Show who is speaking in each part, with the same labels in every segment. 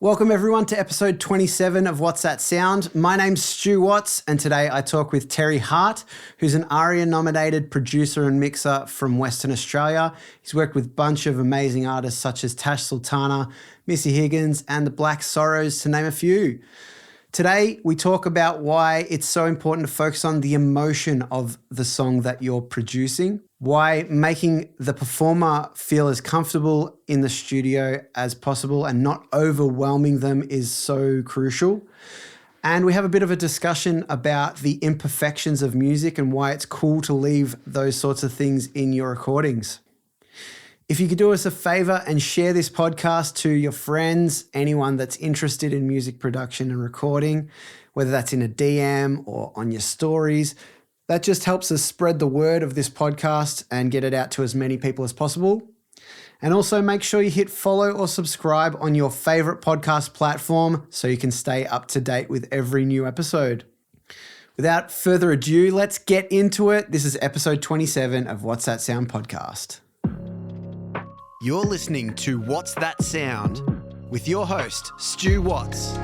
Speaker 1: Welcome everyone to episode 27 of What's That Sound? My name's Stu Watts and today I talk with Terry Hart, who's an ARIA nominated producer and mixer from Western Australia. He's worked with a bunch of amazing artists such as Tash Sultana, Missy Higgins and the Black Sorrows, to name a few. Today we talk about why it's so important to focus on the emotion of the song that you're producing, why making the performer feel as comfortable in the studio as possible and not overwhelming them is so crucial. And we have a bit of a discussion about the imperfections of music and why it's cool to leave those sorts of things in your recordings. If you could do us a favor and share this podcast to your friends, anyone that's interested in music production and recording, whether that's in a DM or on your stories, that just helps us spread the word of this podcast and get it out to as many people as possible. And also make sure you hit follow or subscribe on your favorite podcast platform so you can stay up to date with every new episode. Without further ado, let's get into it. This is episode 27 of What's That Sound podcast. You're listening to What's That Sound with your host, Stu Watts.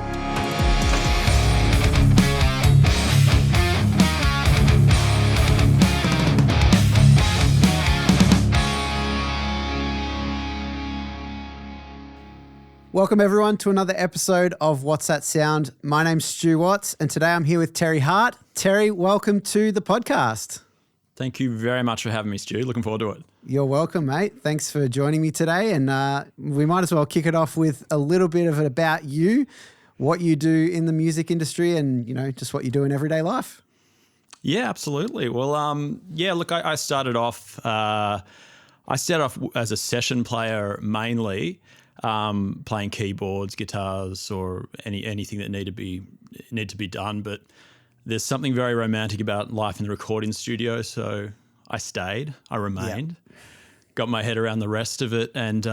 Speaker 1: Welcome everyone to another episode of What's That Sound? My name's Stu Watts and today I'm here with Terry Hart. Terry, welcome to the podcast.
Speaker 2: Thank you very much for having me, Stu. Looking forward to it.
Speaker 1: You're welcome, mate. Thanks for joining me today. And we might as well kick it off with a little bit of it about you, what you do in the music industry and, you know, just what you do in everyday life.
Speaker 2: Yeah, absolutely. Well, look, I started off as a session player mainly, playing keyboards, guitars, or anything that need to be done. But there's something very romantic about life in the recording studio, so I stayed. I remained. Yep. Got my head around the rest of it, and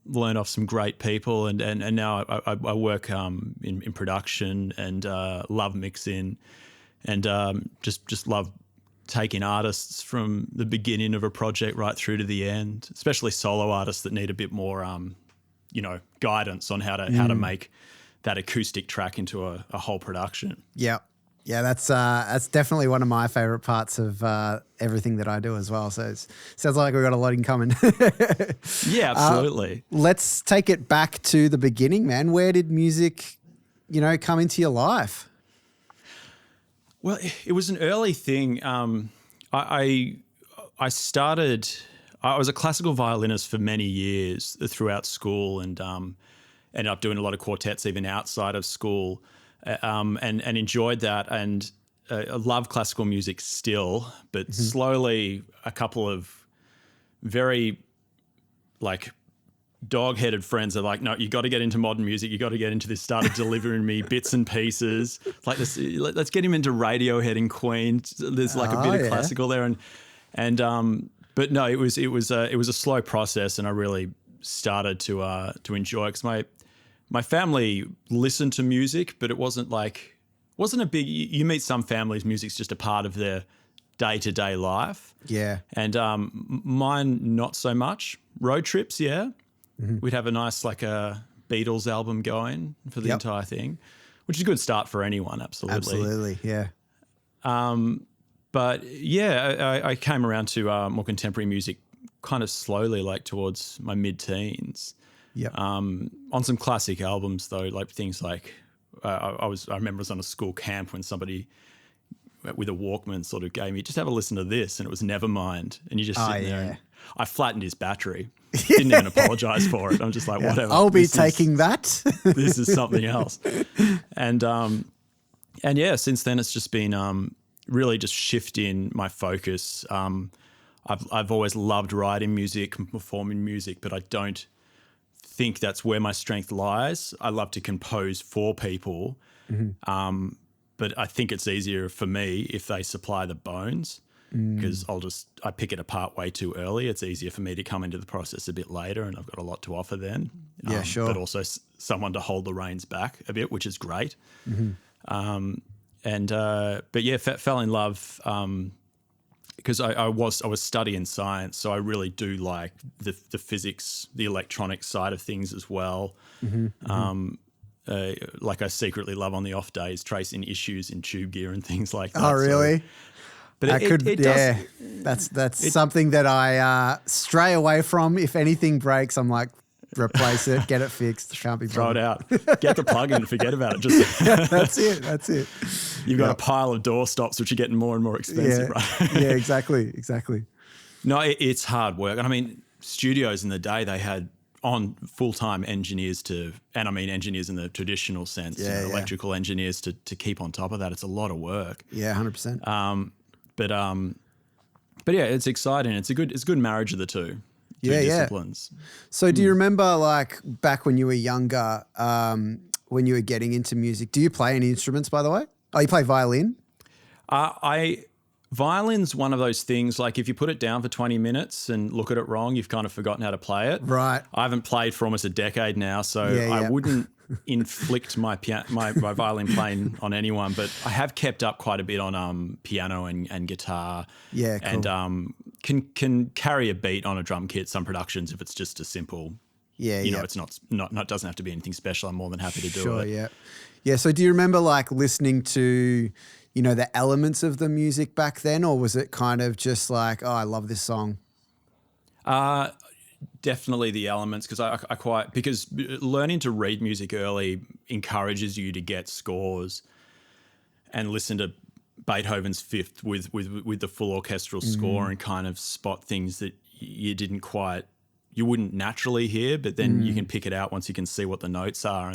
Speaker 2: learned off some great people. And now I work in production and love mixing, and just love taking artists from the beginning of a project right through to the end, especially solo artists that need a bit more guidance on how to make that acoustic track into a whole production.
Speaker 1: Yeah. Yeah, that's definitely one of my favorite parts of everything that I do as well. So it sounds like we've got a lot in common.
Speaker 2: Yeah, absolutely.
Speaker 1: Let's take it back to the beginning, man. Where did music, come into your life?
Speaker 2: Well, it was an early thing. I was a classical violinist for many years throughout school, and ended up doing a lot of quartets even outside of school. And enjoyed that, and I love classical music still, but slowly a couple of very dog-headed friends are like, no, you got to get into modern music, you got to get into this, started delivering me bits and pieces like this. Let's get him into Radiohead and Queen. There's a bit of classical there, but no, it was a slow process, and I really started to enjoy it because my family listened to music, but it wasn't a big, you meet some families, music's just a part of their day-to-day life.
Speaker 1: Yeah.
Speaker 2: And mine, not so much. Road trips, yeah. Mm-hmm. We'd have a nice a Beatles album going for the entire thing, which is a good start for anyone, absolutely.
Speaker 1: Absolutely, yeah.
Speaker 2: But yeah, I came around to more contemporary music kind of slowly, towards my mid-teens.
Speaker 1: Yeah.
Speaker 2: On some classic albums though, things like I remember I was on a school camp when somebody with a Walkman sort of gave me, just have a listen to this, and it was Nevermind, and you just sit there. And I flattened his battery. Didn't even apologize for it. I'm just like, whatever.
Speaker 1: I'll be taking that.
Speaker 2: This is something else. And yeah, since then it's just been really just shifting my focus. I've always loved writing music and performing music, but I don't think that's where my strength lies. I love to compose for people, but I think it's easier for me if they supply the bones, because I pick it apart way too early. It's easier for me to come into the process a bit later, and I've got a lot to offer then.
Speaker 1: Yeah, sure.
Speaker 2: But also someone to hold the reins back a bit, which is great. But yeah, fell in love because I was studying science, so I really do like the physics, the electronic side of things as well. like I secretly love on the off days, tracing issues in tube gear and things like that.
Speaker 1: Oh, really?
Speaker 2: But it does.
Speaker 1: That's something that I stray away from. If anything breaks, I'm like, replace it, get it fixed. Can't be
Speaker 2: Throw it
Speaker 1: bothered.
Speaker 2: out. Get the plug in and forget about it. Just
Speaker 1: That's it.
Speaker 2: You've got a pile of door stops, which are getting more and more expensive, right?
Speaker 1: Yeah, exactly.
Speaker 2: No, it's hard work. And I mean, studios in the day, they had on full-time engineers and I mean engineers in the traditional sense, electrical engineers to keep on top of that. It's a lot of work.
Speaker 1: Yeah, 100%.
Speaker 2: But yeah, it's exciting. It's a good marriage of the two disciplines.
Speaker 1: So do you remember, like, back when you were younger, when you were getting into music, do you play any instruments, by the way? Oh, you play violin?
Speaker 2: Violin's one of those things, like if you put it down for 20 minutes and look at it wrong, you've kind of forgotten how to play it.
Speaker 1: Right.
Speaker 2: I haven't played for almost a decade now, so I wouldn't inflict my violin playing on anyone, but I have kept up quite a bit on piano and guitar.
Speaker 1: Yeah, cool.
Speaker 2: And can carry a beat on a drum kit, some productions, if it's just a simple, it's not doesn't have to be anything special. I'm more than happy to do it.
Speaker 1: Sure, yeah. Yeah, so do you remember, like, listening to, the elements of the music back then, or was it kind of just like, oh, I love this song?
Speaker 2: Definitely the elements, because learning to read music early encourages you to get scores and listen to Beethoven's Fifth with the full orchestral score and kind of spot things that you wouldn't naturally hear, but then you can pick it out once you can see what the notes are,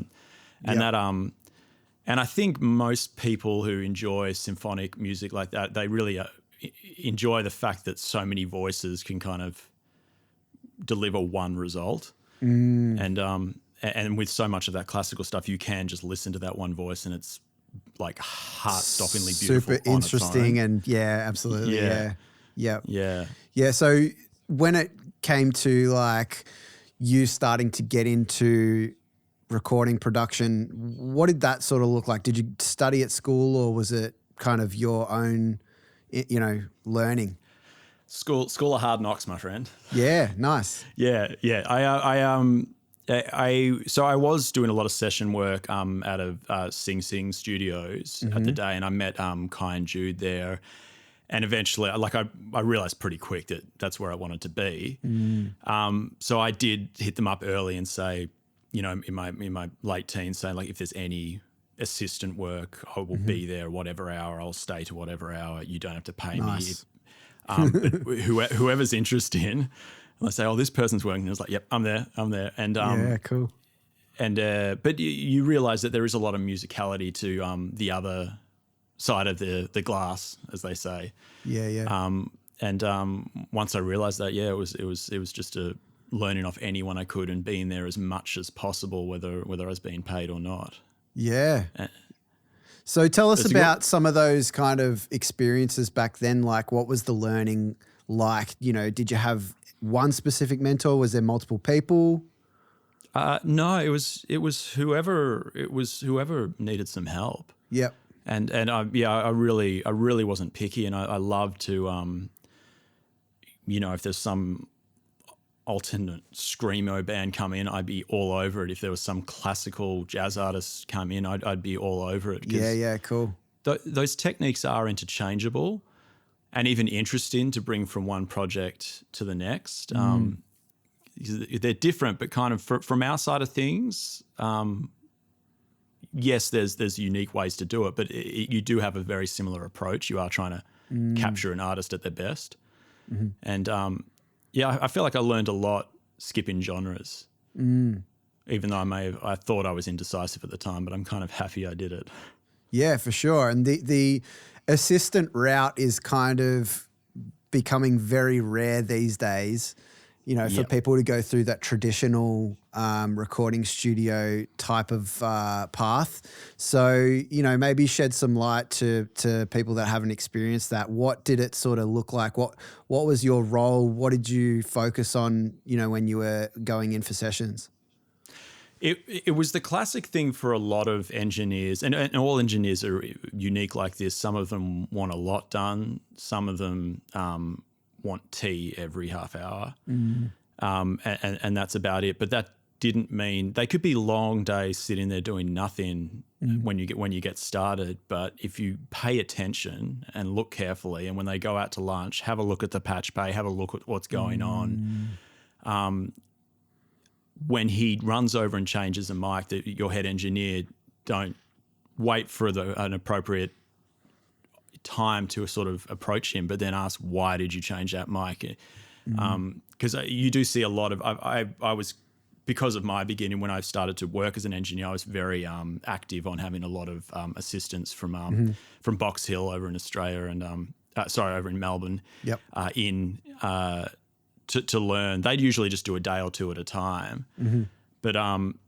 Speaker 2: and I think most people who enjoy symphonic music like that, they really enjoy the fact that so many voices can kind of deliver one result. And with so much of that classical stuff, you can just listen to that one voice and it's like heart-stoppingly beautiful.
Speaker 1: Super interesting, and absolutely. Yeah. So when it came to, like, you starting to get into recording production, what did that sort of look like? Did you study at school, or was it kind of your own, learning?
Speaker 2: School of hard knocks, my friend.
Speaker 1: Yeah, nice.
Speaker 2: Yeah. So I was doing a lot of session work out of Sing Sing Studios at the day, and I met Kai and Jude there. And eventually, like, I realized pretty quick that that's where I wanted to be. So I did hit them up early and say, in my late teens, saying, like, if there's any assistant work, I will be there whatever hour. I'll stay to whatever hour. You don't have to pay me. But whoever's interested in, and I say, oh, this person's working. And it's like, yep, I'm there. And
Speaker 1: cool.
Speaker 2: And but you realize that there is a lot of musicality to the other side of the glass, as they say. Once I realized that, it was just learning off anyone I could and being there as much as possible, whether I was being paid or not.
Speaker 1: Yeah. So tell us about some of those kind of experiences back then. Like, what was the learning like? Did you have one specific mentor? Was there multiple people?
Speaker 2: No, it was whoever needed some help.
Speaker 1: Yep.
Speaker 2: And I really wasn't picky, and I love to if there's some alternate screamo band come in, I'd be all over it. If there was some classical jazz artist come in, I'd be all over it.
Speaker 1: Yeah, cool.
Speaker 2: Those techniques are interchangeable and even interesting to bring from one project to the next. They're different, but kind of from our side of things, yes, there's unique ways to do it, but you do have a very similar approach. You are trying to capture an artist at their best. And I feel like I learned a lot skipping genres, even though I thought I was indecisive at the time, but I'm kind of happy I did it.
Speaker 1: Yeah, for sure. And the assistant route is kind of becoming very rare these days, for people to go through that traditional recording studio type of path. So, maybe shed some light to people that haven't experienced that. What did it sort of look like? What was your role? What did you focus on, when you were going in for sessions?
Speaker 2: It was the classic thing for a lot of engineers, and all engineers are unique like this. Some of them want a lot done. Some of them want tea every half hour. And that's about it. But didn't mean they could be long days sitting there doing nothing when you get started. But if you pay attention and look carefully, and when they go out to lunch, have a look at the patch pay, have a look at what's going on. When he runs over and changes a mic, your head engineer, don't wait for an appropriate time to sort of approach him, but then ask, why did you change that mic? Because you do see a lot of, I was, because of my beginning, when I started to work as an engineer, I was very active on having a lot of assistance from Box Hill over in Australia and over in Melbourne.
Speaker 1: Yep.
Speaker 2: To learn. They'd usually just do a day or two at a time, but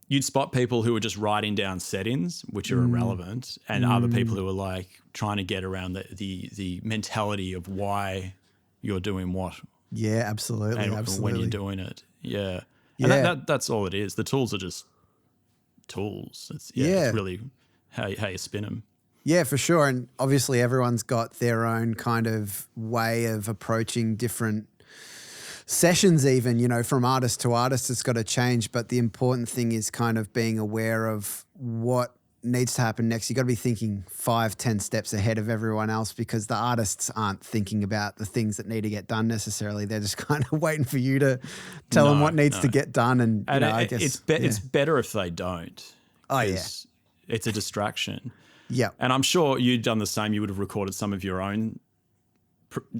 Speaker 2: you'd spot people who were just writing down settings which are irrelevant, and other people who are like trying to get around the mentality of why you're doing what.
Speaker 1: Yeah, absolutely.
Speaker 2: And
Speaker 1: absolutely.
Speaker 2: when you're doing it. Yeah. And that's all it is. The tools are just tools. It's really how you spin them.
Speaker 1: Yeah, for sure. And obviously everyone's got their own kind of way of approaching different sessions even, you know, from artist to artist, it's got to change. But the important thing is kind of being aware of what needs to happen next. You got to be thinking 5-10 steps ahead of everyone else, because the artists aren't thinking about the things that need to get done necessarily. They're just kind of waiting for you to tell them what needs to get done. And you know, I guess
Speaker 2: it's better if they don't.
Speaker 1: Oh yeah,
Speaker 2: it's a distraction.
Speaker 1: Yeah,
Speaker 2: and I'm sure you've done the same. You would have recorded some of your own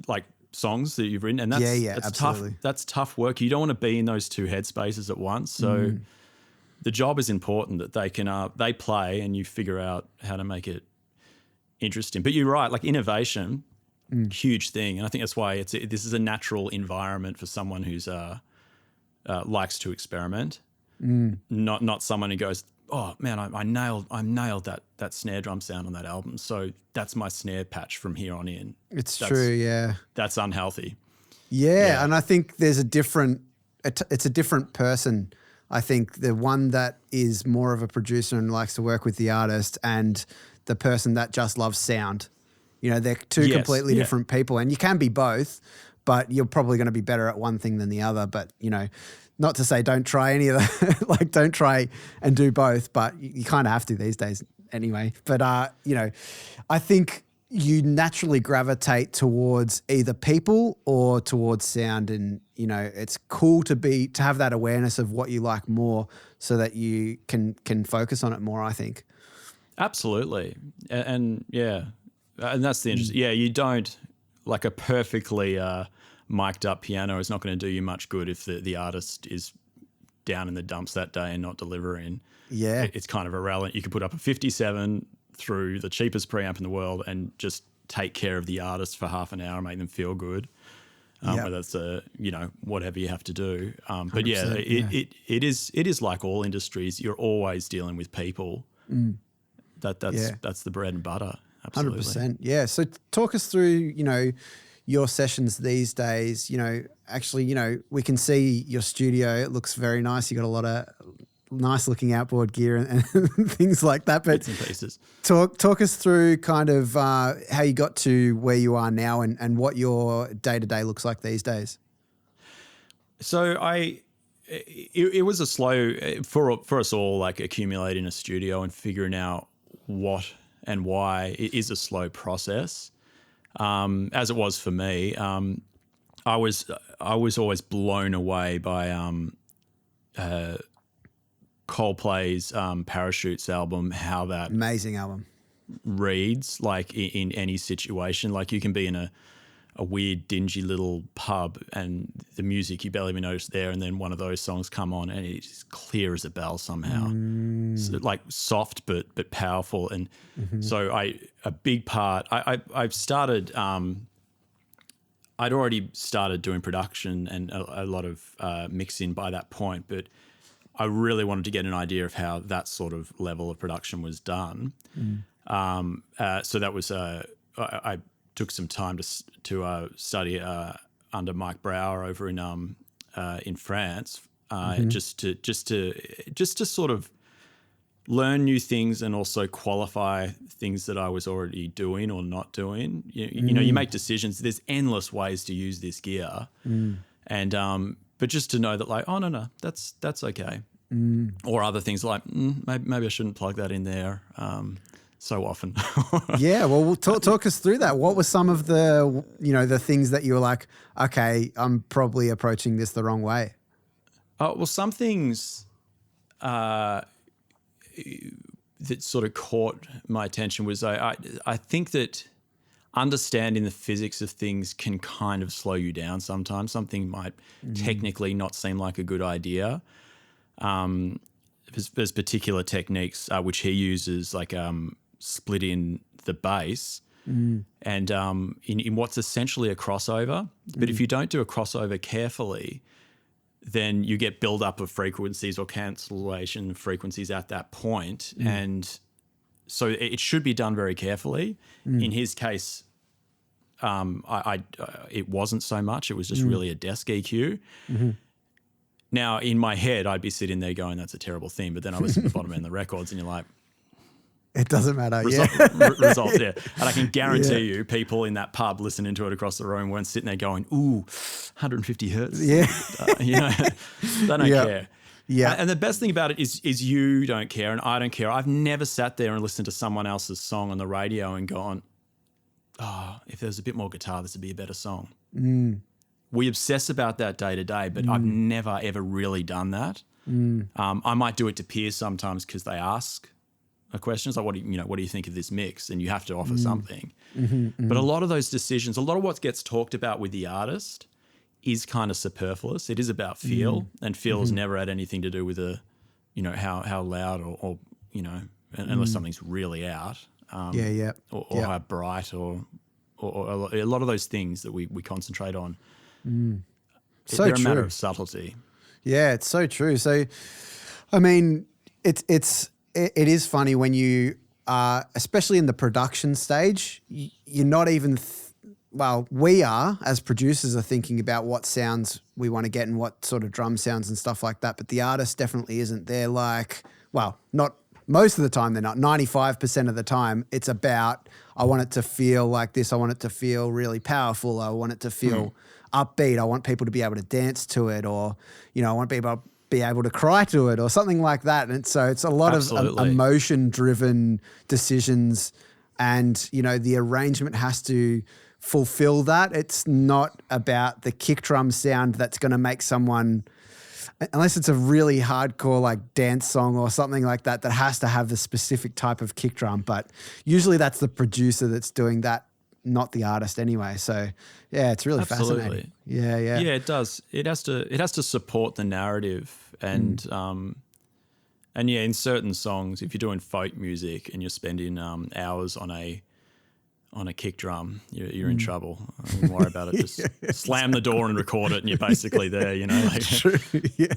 Speaker 2: like songs that you've written, and that's
Speaker 1: absolutely
Speaker 2: tough. That's tough work. You don't want to be in those two headspaces at once. So the job is important that they can they play, and you figure out how to make it interesting. But you're right, like innovation, huge thing, and I think that's why this is a natural environment for someone who's likes to experiment, not someone who goes, oh man, I nailed that snare drum sound on that album, so that's my snare patch from here on in.
Speaker 1: That's true, yeah.
Speaker 2: That's unhealthy.
Speaker 1: Yeah, and I think there's it's a different person. I think the one that is more of a producer and likes to work with the artist, and the person that just loves sound. You know, they're two completely different people, and you can be both, but you're probably going to be better at one thing than the other. But, you know, not to say don't try any of the, like don't try and do both, but you kind of have to these days anyway. But, you know, I think you naturally gravitate towards either people or towards sound. And, you know, it's cool to have that awareness of what you like more, so that you can focus on it more, I think.
Speaker 2: Absolutely. And yeah, and that's the interesting, you don't, like a perfectly mic'd up piano is not going to do you much good if the artist is down in the dumps that day and not delivering. Yeah. It's kind of irrelevant. You could put up a 57 through the cheapest preamp in the world and just take care of the artist for half an hour, make them feel good. Whether it's whatever you have to do. But yeah, it is like all industries. You're always dealing with people. That's the bread and butter. Absolutely.
Speaker 1: 100%. Yeah. So talk us through, you know, your sessions these days. You know, actually, you know, we can see your studio. It looks very nice. You got a lot of nice looking outboard gear and things like that. But
Speaker 2: bits and pieces.
Speaker 1: Talk us through kind of how you got to where you are now, and what your day-to-day looks like these days.
Speaker 2: So it was a slow, for us all, like accumulating a studio and figuring out what and why. It is a slow process, as it was for me. I was always blown away by Coldplay's Parachutes album, how that
Speaker 1: amazing album
Speaker 2: reads, like in any situation. Like you can be in a weird dingy little pub and the music you barely even notice there, and then one of those songs come on and it's clear as a bell somehow. So like soft but powerful. And so a big part, I've started I'd already started doing production and a lot of mixing by that point, but I really wanted to get an idea of how that sort of level of production was done. So that was I took some time to study under Mike Brauer over in France, just to sort of learn new things and also qualify things that I was already doing or not doing. You know, you make decisions. There's endless ways to use this gear, and but just to know that, like, oh no, that's okay. or other things like maybe I shouldn't plug that in there so often.
Speaker 1: Yeah, well, we'll talk us through that. What were some of the, the things that you were like, okay, I'm probably approaching this the wrong way?
Speaker 2: Well, some things that sort of caught my attention was I think that understanding the physics of things can kind of slow you down sometimes. Something might technically not seem like a good idea. There's particular techniques which he uses, like splitting the bass and in what's essentially a crossover. But if you don't do a crossover carefully, then you get buildup of frequencies or cancellation of frequencies at that point. And so it should be done very carefully. In his case, it wasn't so much. It was just really a desk EQ. Now, in my head, I'd be sitting there going, that's a terrible thing. But then I listen to the bottom end of the records and you're like,
Speaker 1: it doesn't matter.
Speaker 2: Results, yeah. And I can guarantee you people in that pub listening to it across the room weren't sitting there going, ooh, 150 hertz.
Speaker 1: Yeah.
Speaker 2: They don't care.
Speaker 1: Yeah.
Speaker 2: And the best thing about it is you don't care and I don't care. I've never sat there and listened to someone else's song on the radio and gone, oh, if there was a bit more guitar, this would be a better song. We obsess about that day to day, but I've never, ever really done that. I might do it to peers sometimes because they ask a question. It's like, what do you think of this mix? And you have to offer something. But a lot of those decisions, a lot of what gets talked about with the artist is kind of superfluous. It is about feel, and feel has never had anything to do with how loud or unless something's really out. Or how bright or a lot of those things that we concentrate on.
Speaker 1: So
Speaker 2: they're
Speaker 1: true.
Speaker 2: a matter of subtlety.
Speaker 1: Yeah, it's so true. So, I mean, it is funny when you are, especially in the production stage, you're not even, we are, as producers, are thinking about what sounds we want to get and what sort of drum sounds and stuff like that. But the artist definitely isn't. They're like, not most of the time, they're not. 95% of the time, it's about, I want it to feel like this. I want it to feel really powerful. I want it to feel upbeat. I want people to be able to dance to it, or, I want people to be able to cry to it or something like that. And so it's a lot of emotion-driven decisions, and, the arrangement has to fulfill that. It's not about the kick drum sound that's going to make someone, unless it's a really hardcore like dance song or something like that, that has to have the specific type of kick drum. But usually that's the producer that's doing that, not the artist anyway. So yeah, it's really fascinating. Yeah.
Speaker 2: Yeah, it does. It has to support the narrative, and yeah, in certain songs, if you're doing folk music and you're spending hours on a kick drum, you're in trouble. I wouldn't worry about it. Just slam the door and record it, and you're basically there.
Speaker 1: True. Yeah.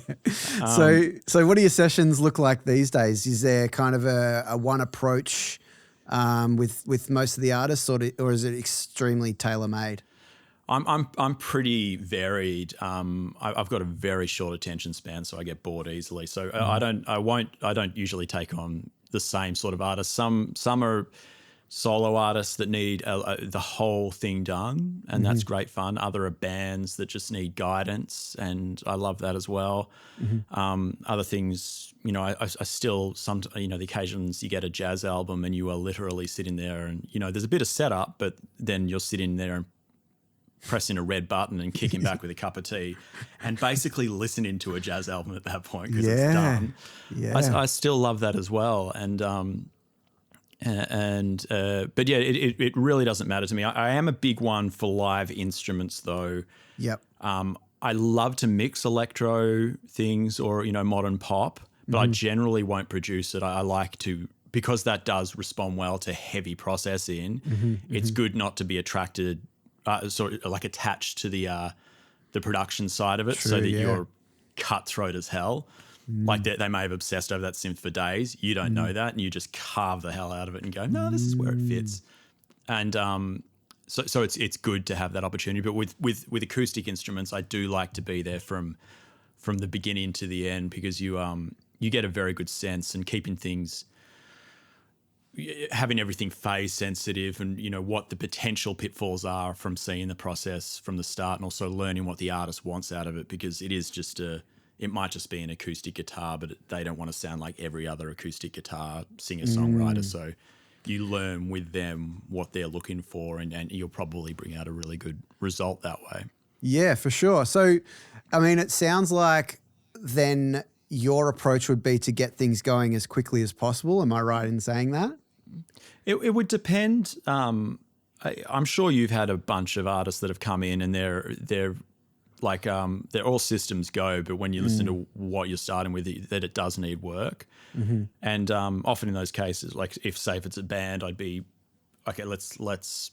Speaker 1: So what do your sessions look like these days? Is there kind of a one approach with most of the artists, or is it extremely tailor made?
Speaker 2: I'm pretty varied. I've got a very short attention span, so I get bored easily. So I don't usually take on the same sort of artists. Some are solo artists that need the whole thing done, and that's great fun. Other are bands that just need guidance, and I love that as well. Other things, I still, the occasions you get a jazz album and you are literally sitting there and, there's a bit of setup, but then you're sitting there and pressing a red button and kicking back with a cup of tea and basically listening to a jazz album at that point because it's done. Yeah. I still love that as well. But yeah, it really doesn't matter to me. I am a big one for live instruments though.
Speaker 1: Yep.
Speaker 2: I love to mix electro things or, modern pop, but I generally won't produce it. I like to, because that does respond well to heavy processing. It's good not to be attracted, sort of like attached to the production side of it. True, so that you're cutthroat as hell. Like they may have obsessed over that synth for days. You don't know that, and you just carve the hell out of it and go, no, this is where it fits. And so it's good to have that opportunity. But with acoustic instruments, I do like to be there from the beginning to the end, because you get a very good sense, and having everything phase sensitive, and what the potential pitfalls are from seeing the process from the start, and also learning what the artist wants out of it, because it is just it might just be an acoustic guitar, but they don't want to sound like every other acoustic guitar singer-songwriter. So you learn with them what they're looking for, and you'll probably bring out a really good result that way.
Speaker 1: Yeah, for sure. So, I mean, it sounds like then your approach would be to get things going as quickly as possible. Am I right in saying that?
Speaker 2: It would depend. I'm sure you've had a bunch of artists that have come in and they're like they're all systems go, but when you listen to what you're starting with, that it does need work. And often in those cases, like if it's a band, I'd be okay. Let's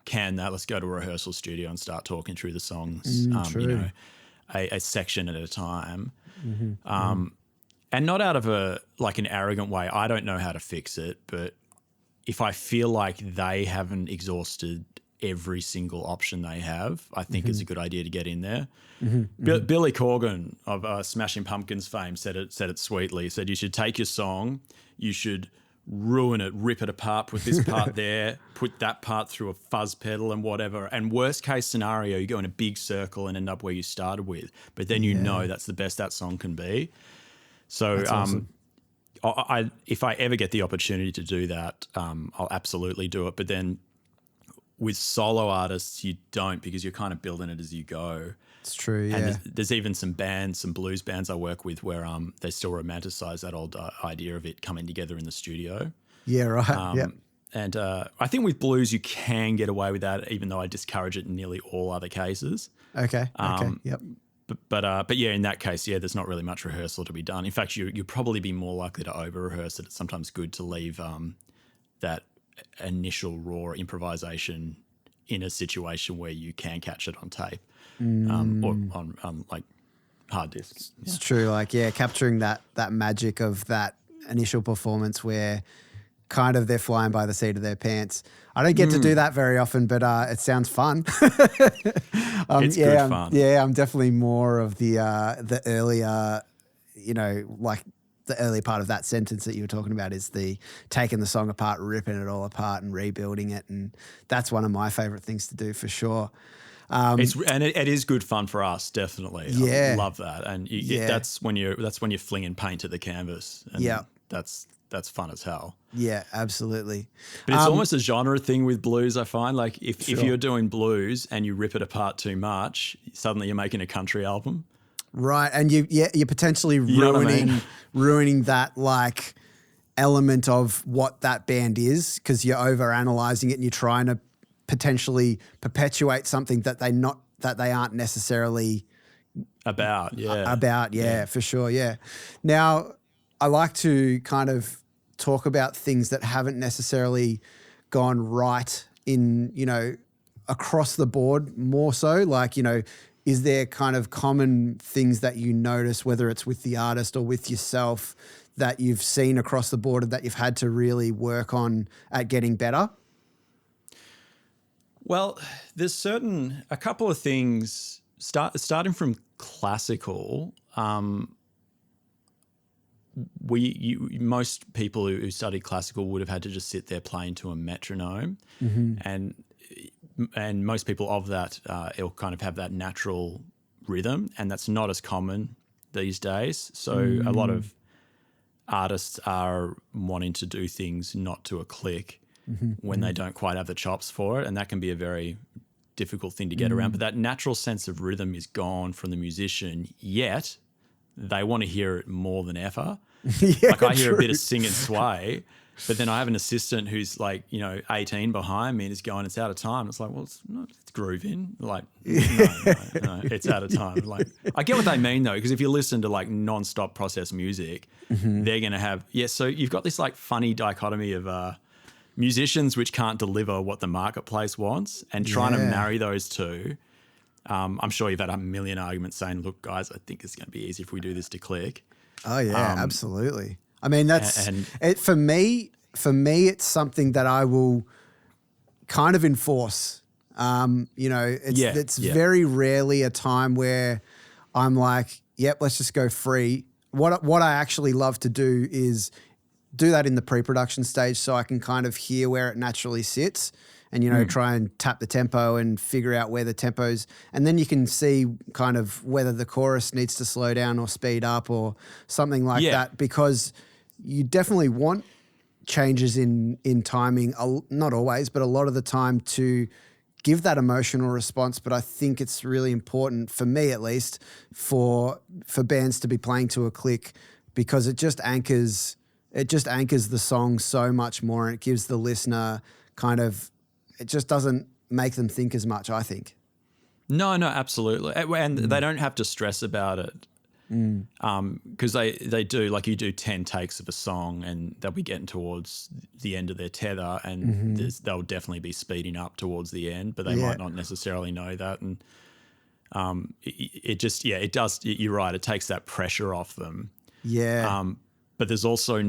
Speaker 2: can that. Let's go to a rehearsal studio and start talking through the songs. A section at a time. And not out of an arrogant way. I don't know how to fix it, but if I feel like they haven't exhausted every single option they have, I think it's a good idea to get in there. Billy Corgan of Smashing Pumpkins fame said it sweetly. He said you should take your song, you should ruin it, rip it apart, put this part there, put that part through a fuzz pedal and whatever. And worst case scenario, you go in a big circle and end up where you started with. But then you know that's the best that song can be. So awesome. If I ever get the opportunity to do that, I'll absolutely do it. But then with solo artists, you don't, because you're kind of building it as you go.
Speaker 1: It's true, yeah.
Speaker 2: And there's even some blues bands I work with where they still romanticize that old idea of it coming together in the studio.
Speaker 1: Yeah, right, yeah.
Speaker 2: And I think with blues, you can get away with that, even though I discourage it in nearly all other cases.
Speaker 1: Okay, yep.
Speaker 2: But yeah, in that case, there's not really much rehearsal to be done. In fact, you'd probably be more likely to over-rehearse it. It's sometimes good to leave that initial raw improvisation in a situation where you can catch it on tape or on like hard disks.
Speaker 1: It's true, capturing that magic of that initial performance where kind of they're flying by the seat of their pants. I don't get to do that very often, but it sounds fun.
Speaker 2: It's good fun.
Speaker 1: I'm definitely more of the earlier, like the early part of that sentence that you were talking about is the taking the song apart, ripping it all apart and rebuilding it. And that's one of my favorite things to do for sure.
Speaker 2: It is good fun for us, definitely.
Speaker 1: Yeah.
Speaker 2: I love that. And that's when you're flinging paint at the canvas. And that's fun as hell.
Speaker 1: Yeah, absolutely.
Speaker 2: But it's almost a genre thing with blues, I find. Like if you're doing blues and you rip it apart too much, suddenly you're making a country album.
Speaker 1: Right. And you're potentially ruining that like element of what that band is because you're over analyzing it and you're trying to potentially perpetuate something that they aren't necessarily
Speaker 2: about.
Speaker 1: For sure. Yeah. Now, I like to kind of talk about things that haven't necessarily gone right in, across the board more so. Like, is there kind of common things that you notice, whether it's with the artist or with yourself, that you've seen across the board and that you've had to really work on at getting better?
Speaker 2: Well, there's a couple of things, starting from classical. Most people who studied classical would have had to just sit there playing to a metronome, and most people of that ilk kind of have that natural rhythm, and that's not as common these days. So a lot of artists are wanting to do things not to a click when they don't quite have the chops for it, and that can be a very difficult thing to get around. But that natural sense of rhythm is gone from the musician, yet they want to hear it more than ever. Like I hear a bit of sing and sway, but then I have an assistant who's 18 behind me and is going, it's out of time. It's like, well, it's grooving. Like, no, it's out of time. Like, I get what they mean though, because if you listen to non-stop processed music, they're going to have, so you've got this funny dichotomy of musicians which can't deliver what the marketplace wants and trying to marry those two. I'm sure you've had a million arguments saying, look, guys, I think it's going to be easy if we do this to click.
Speaker 1: Oh, yeah, absolutely. I mean, for me, it's something that I will kind of enforce. It's very rarely a time where I'm like, yep, let's just go free. What I actually love to do is do that in the pre-production stage so I can kind of hear where it naturally sits and, try and tap the tempo and figure out where the tempo's, and then you can see kind of whether the chorus needs to slow down or speed up or something like that, because you definitely want changes in timing, not always, but a lot of the time, to give that emotional response. But I think it's really important, for me at least, for bands to be playing to a click, because it just anchors the song so much more, and it gives the listener it just doesn't make them think as much, I think.
Speaker 2: No, absolutely. And they don't have to stress about it. Because they do, like, you do 10 takes of a song and they'll be getting towards the end of their tether, and they'll definitely be speeding up towards the end, but they might not necessarily know that. And it just, it does, you're right, it takes that pressure off them.
Speaker 1: Yeah.
Speaker 2: But there's also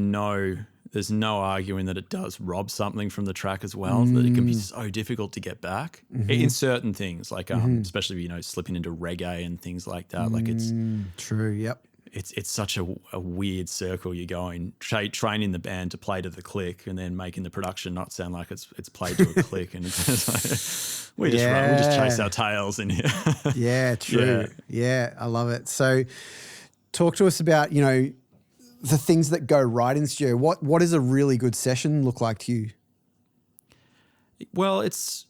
Speaker 2: there's no arguing that it does rob something from the track as well, that it can be so difficult to get back in certain things, like especially, slipping into reggae and things like that. Like it's
Speaker 1: true. Yep.
Speaker 2: It's such a weird circle you're going, training the band to play to the click and then making the production not sound like it's played to a click. And it's like, we just chase our tails in here.
Speaker 1: Yeah, true. Yeah, I love it. So talk to us about, the things that go right in the studio. What does a really good session look like to you?
Speaker 2: Well, it's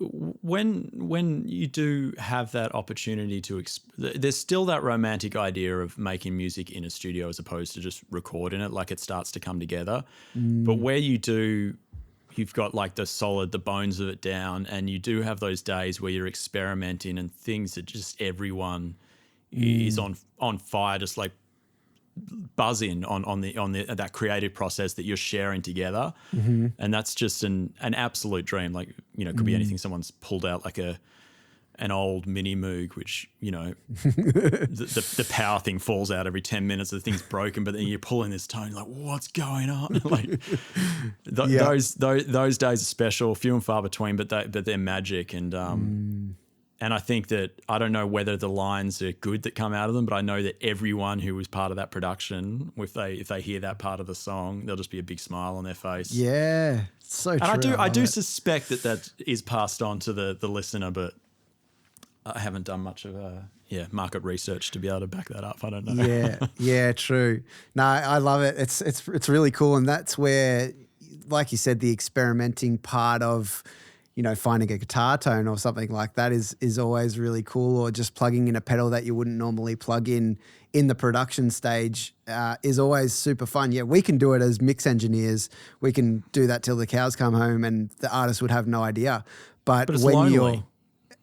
Speaker 2: when you do have that opportunity to there's still that romantic idea of making music in a studio as opposed to just recording it, like it starts to come together. But where you've got like the bones of it down, and you do have those days where you're experimenting and things that just everyone is on fire, just like buzzing on that creative process that you're sharing together. And that's just an absolute dream. Like, it could be anything. Someone's pulled out like an old mini Moog, which, the power thing falls out every 10 minutes, the thing's broken, but then you're pulling this tone, like, what's going on? Like those days are special, few and far between, but they're magic. And I think that, I don't know whether the lines are good that come out of them, but I know that everyone who was part of that production, if they hear that part of the song, there'll just be a big smile on their face.
Speaker 1: Yeah, it's so true.
Speaker 2: And I do suspect that is passed on to the listener, but I haven't done much of market research to be able to back that up. I don't know. Yeah, true. No, I love it. It's really cool, and that's where, like you said, the experimenting part of, finding a guitar tone or something like that is always really cool, or just plugging in a pedal that you wouldn't normally plug in the production stage is always super fun. Yeah, we can do it as mix engineers. We can do that till the cows come home and the artist would have no idea. But it's
Speaker 1: when
Speaker 2: lonely.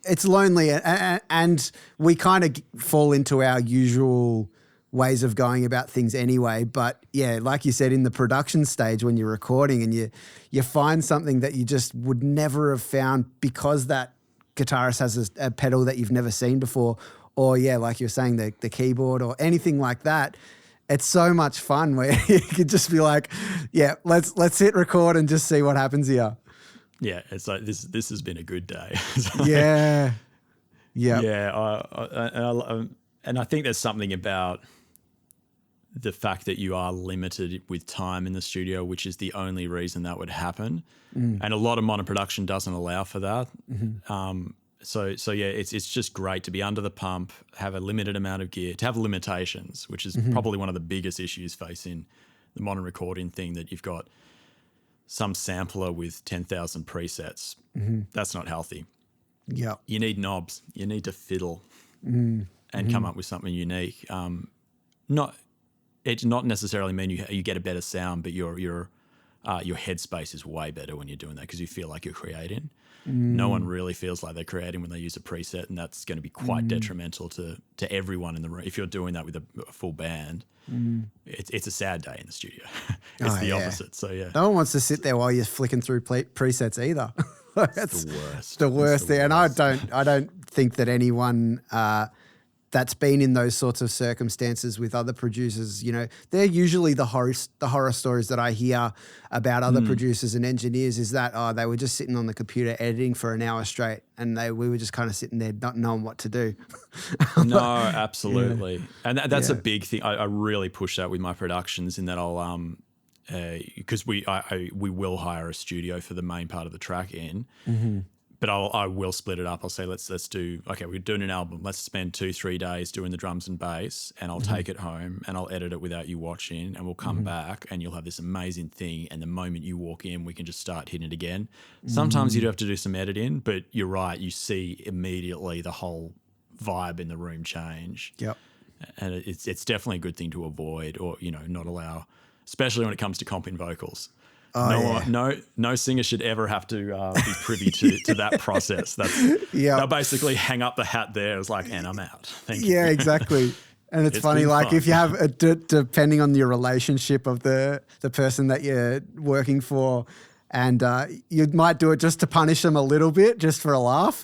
Speaker 1: It's lonely, and we kind of fall into our usual ways of going about things anyway. But yeah, like you said, in the production stage when you're recording and you find something that you just would never have found because that guitarist has a pedal that you've never seen before, or like you're saying, the keyboard or anything like that. It's so much fun where you could just be like, yeah, let's hit record and just see what happens here.
Speaker 2: Yeah, it's like this has been a good day.
Speaker 1: Yeah.
Speaker 2: And I think there's something about the fact that you are limited with time in the studio, which is the only reason that would happen. And a lot of modern production doesn't allow for that. So it's just great to be under the pump, have a limited amount of gear, to have limitations, which is probably one of the biggest issues facing the modern recording thing, that you've got some sampler with 10,000 presets. That's not healthy.
Speaker 1: Yeah.
Speaker 2: You need knobs. You need to fiddle and come up with something unique. It not necessarily mean you get a better sound, but your headspace is way better when you're doing that, because you feel like you're creating. No one really feels like they're creating when they use a preset, and that's going to be quite detrimental to everyone in the room. If you're doing that with a full band, it's a sad day in the studio. It's the opposite. So yeah,
Speaker 1: no one wants to sit there while you're flicking through presets either.
Speaker 2: That's the worst.
Speaker 1: The worst thing. And I don't think that anyone that's been in those sorts of circumstances with other producers, they're usually the horror stories that I hear about other producers and engineers, is that, they were just sitting on the computer editing for an hour straight, and we were just kind of sitting there not knowing what to do.
Speaker 2: No, absolutely. And that's a big thing. I really push that with my productions, in that I'll because we will hire a studio for the main part of the track in. But I will split it up. I'll say let's do, okay, we're doing an album. Let's spend 2-3 days doing the drums and bass, and I'll take it home and I'll edit it without you watching, and we'll come back and you'll have this amazing thing. And the moment you walk in, we can just start hitting it again. Sometimes you do have to do some editing, but you're right. You see immediately the whole vibe in the room change.
Speaker 1: Yep.
Speaker 2: And it's definitely a good thing to avoid, or, not allow, especially when it comes to comping vocals. No singer should ever have to be privy to that process. They'll basically hang up the hat there. It's like, and I'm out. Thank you.
Speaker 1: Yeah, exactly. And it's funny, like fun. If you have, depending on your relationship of the person that you're working for, and you might do it just to punish them a little bit, just for a laugh.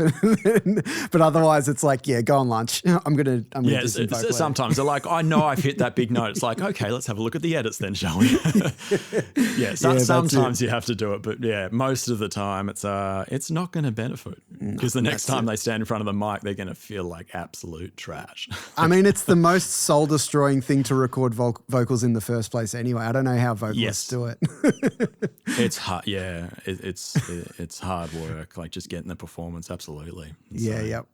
Speaker 1: But otherwise, it's like, yeah, go on lunch. I'm gonna do some vocal
Speaker 2: sometimes they're like, I know I've hit that big note. It's like, okay, let's have a look at the edits then, shall we? Sometimes you have to do it, but most of the time it's not going to benefit, because the next time they stand in front of the mic, they're going to feel like absolute trash.
Speaker 1: I mean, it's the most soul-destroying thing to record vocals in the first place anyway. I don't know how vocalists do it.
Speaker 2: It's hard. Yeah, it's hard work, like just getting the performance. Absolutely.
Speaker 1: Yep.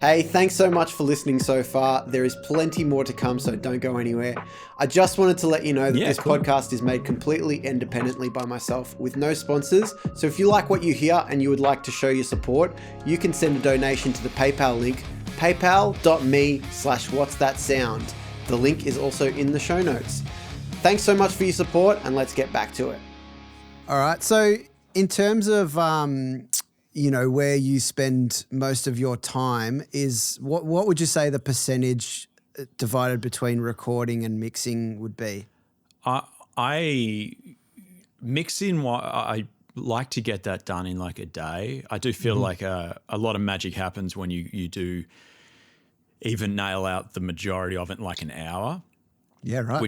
Speaker 1: Hey, thanks so much for listening so far. There is plenty more to come, so don't go anywhere. I just wanted to let you know that this podcast is made completely independently by myself with no sponsors. So if you like what you hear and you would like to show your support, you can send a donation to the PayPal link, paypal.me/whatsthatsound. The link is also in the show notes. Thanks so much for your support, and let's get back to it. All right. So in terms of, where you spend most of your time, is what would you say the percentage divided between recording and mixing would be?
Speaker 2: I like to get that done in like a day. I do feel like a lot of magic happens when you do even nail out the majority of it in like an hour.
Speaker 1: Yeah, right.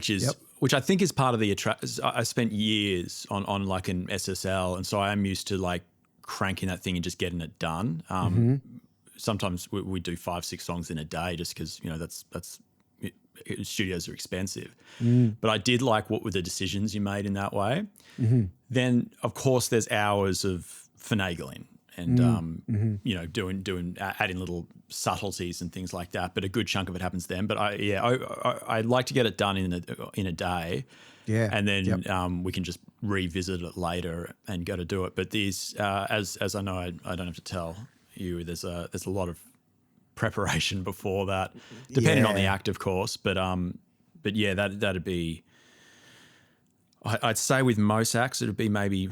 Speaker 2: Which I think is part of the I spent years on like an SSL, and so I am used to like cranking that thing and just getting it done. Sometimes we do 5-6 songs in a day just because that's studios are expensive. But I did like what were the decisions you made in that way. Then of course there's hours of finagling and doing adding little subtleties and things like that. But a good chunk of it happens then. But I like to get it done in a day. Yeah, and then we can just revisit it later and go to do it. But these, as I know, I don't have to tell you. There's a lot of preparation before that, depending on the act, of course. But yeah, that'd be. I'd say with most acts, it'd be maybe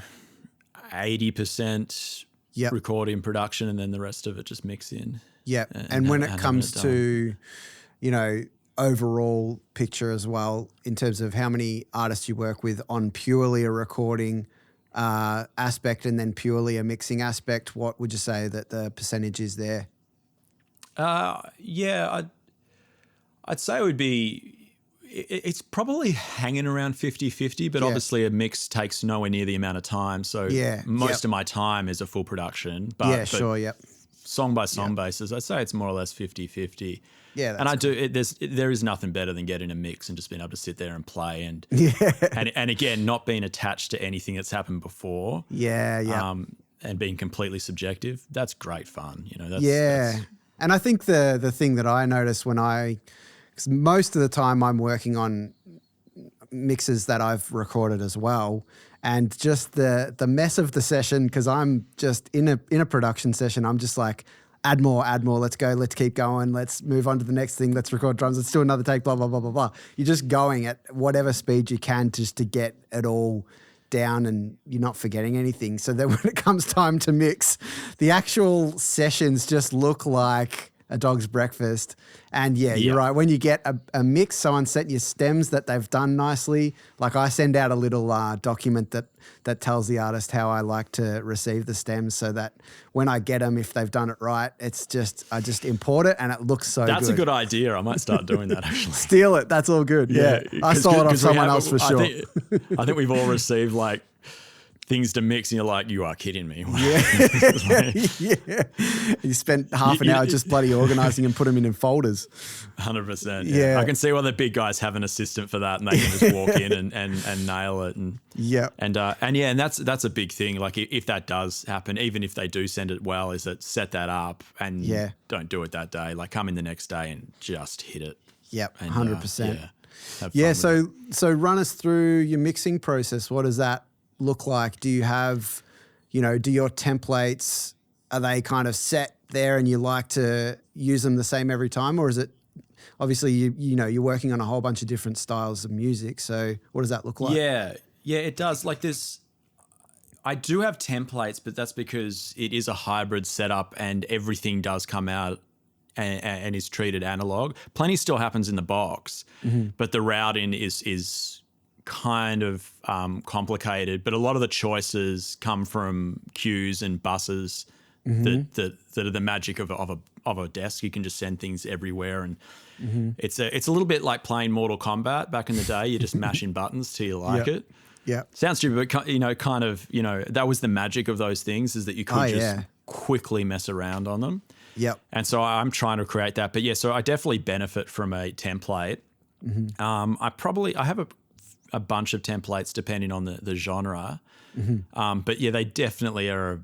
Speaker 2: 80%. Recording, production, and then the rest of it just mix in. Yeah,
Speaker 1: and when it comes to, overall picture as well, in terms of how many artists you work with on purely a recording aspect and then purely a mixing aspect, what would you say that the percentage is there?
Speaker 2: I'd say it would be. It's probably hanging around 50-50, but obviously a mix takes nowhere near the amount of time. So most of my time is a full production. But, song by song basis, I'd say it's more or less 50-50. Yeah, and there is nothing better than getting a mix and just being able to sit there and play and again, not being attached to anything that's happened before. And being completely subjective. That's great fun.
Speaker 1: And I think the thing that I notice because most of the time I'm working on mixes that I've recorded as well, and just the mess of the session, because I'm just in a production session, I'm just like, add more, let's go, let's keep going, let's move on to the next thing, let's record drums, let's do another take, blah, blah, blah, blah, blah. You're just going at whatever speed you can just to get it all down and you're not forgetting anything. So that when it comes time to mix, the actual sessions just look like a dog's breakfast. And you're right. When you get a mix, someone set your stems that they've done nicely. Like I send out a little document that tells the artist how I like to receive the stems, so that when I get them, if they've done it right, I just import it and it looks so good.
Speaker 2: That's a good idea. I might start doing that actually.
Speaker 1: Steal it. That's all good. Yeah. I stole it off someone else for sure.
Speaker 2: I think we've all received like things to mix, and you're like, you are kidding me.
Speaker 1: Yeah. Yeah. You spent half an hour just bloody organising and put them in folders.
Speaker 2: 100%.
Speaker 1: Yeah.
Speaker 2: I can see why the big guys have an assistant for that, and they can just walk in and nail it. And and that's a big thing. Like if that does happen, even if they do send it well, is that set that up and don't do it that day. Like come in the next day and just hit it.
Speaker 1: Yep,
Speaker 2: and,
Speaker 1: 100%.
Speaker 2: Yeah.
Speaker 1: So run us through your mixing process. What does that look like? Do you have, do your templates, are they kind of set there and you like to use them the same every time, or is it obviously you're working on a whole bunch of different styles of music? So what does that look like?
Speaker 2: Yeah, it does. Like this, I do have templates, but that's because it is a hybrid setup and everything does come out and is treated analog. Plenty still happens in the box, but the routing is kind of complicated. But a lot of the choices come from cues and buses that are the magic of a desk. You can just send things everywhere, and it's a little bit like playing Mortal Kombat back in the day. You're just mashing buttons till you like it.
Speaker 1: Yeah,
Speaker 2: sounds stupid, but that was the magic of those things, is that you could quickly mess around on them.
Speaker 1: Yep.
Speaker 2: And so I'm trying to create that. But so I definitely benefit from a template. I have a bunch of templates depending on the genre. But they definitely are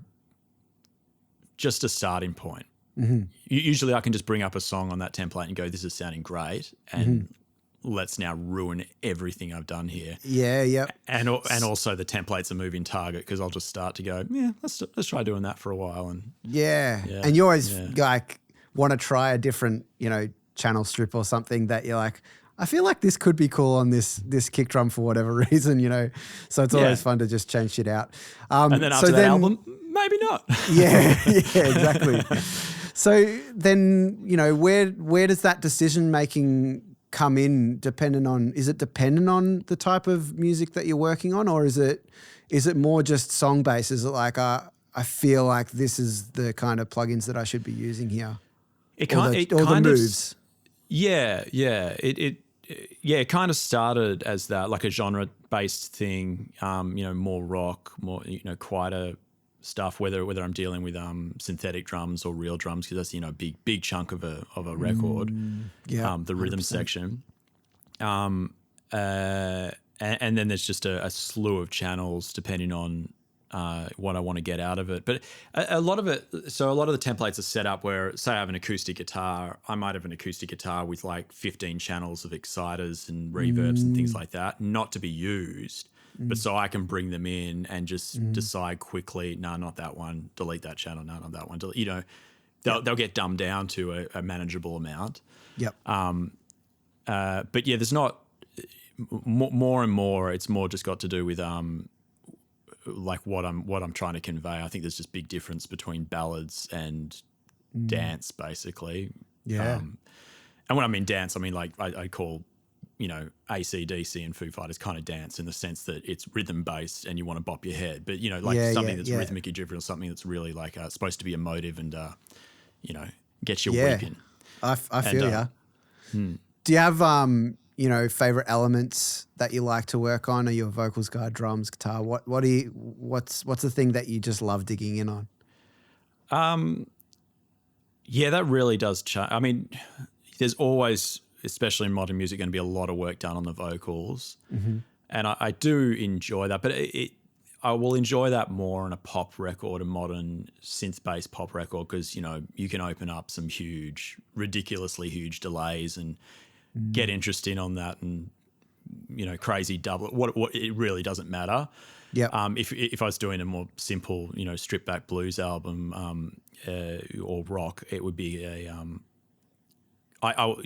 Speaker 2: just a starting point. Usually I can just bring up a song on that template and go, this is sounding great. And let's now ruin everything I've done here.
Speaker 1: Yeah, yeah.
Speaker 2: And also the template's a moving target, because I'll just start to go, let's try doing that for a while. And
Speaker 1: and you always like want to try a different, channel strip or something that you're like, I feel like this could be cool on this kick drum for whatever reason, So it's always fun to just change shit out.
Speaker 2: And then after that album, maybe not.
Speaker 1: Yeah, exactly. So then, where does that decision making come in? Is it dependent on the type of music that you're working on, or is it more just song based? Is it like I feel like this is the kind of plugins that I should be using here? It moves.
Speaker 2: It kind of started as that, like a genre based thing. More rock, more quieter stuff. Whether I'm dealing with synthetic drums or real drums, because that's a big chunk of a record. The rhythm 100%. Section. And then there's just a slew of channels depending on what I want to get out of it. But a lot of the templates are set up where, say I have an acoustic guitar, I might have an acoustic guitar with like 15 channels of exciters and reverbs and things like that, not to be used, but so I can bring them in and just decide quickly, no, not that one, delete that channel, no, not that one. They'll get dumbed down to a manageable amount.
Speaker 1: Yep.
Speaker 2: But there's not more and more. It's more just got to do with like what I'm trying to convey. I think there's just big difference between ballads and dance, basically.
Speaker 1: Yeah.
Speaker 2: And when I mean dance, I mean like I call AC/DC and Foo Fighters kind of dance, in the sense that it's rhythm based and you want to bop your head, but something that's rhythmically driven, or something that's really like supposed to be emotive and gets you weeping.
Speaker 1: I feel ya. Do you have favorite elements that you like to work on? Are your vocals, guide, drums, guitar? What's the thing that you just love digging in on?
Speaker 2: That really does change. I mean, there's always, especially in modern music, going to be a lot of work done on the vocals, and I do enjoy that. But I will enjoy that more on a pop record, a modern synth-based pop record, because you can open up some ridiculously huge delays and get interesting on that, and crazy double. What it really doesn't matter. Yeah. If I was doing a more simple, stripped back blues album or rock, it would be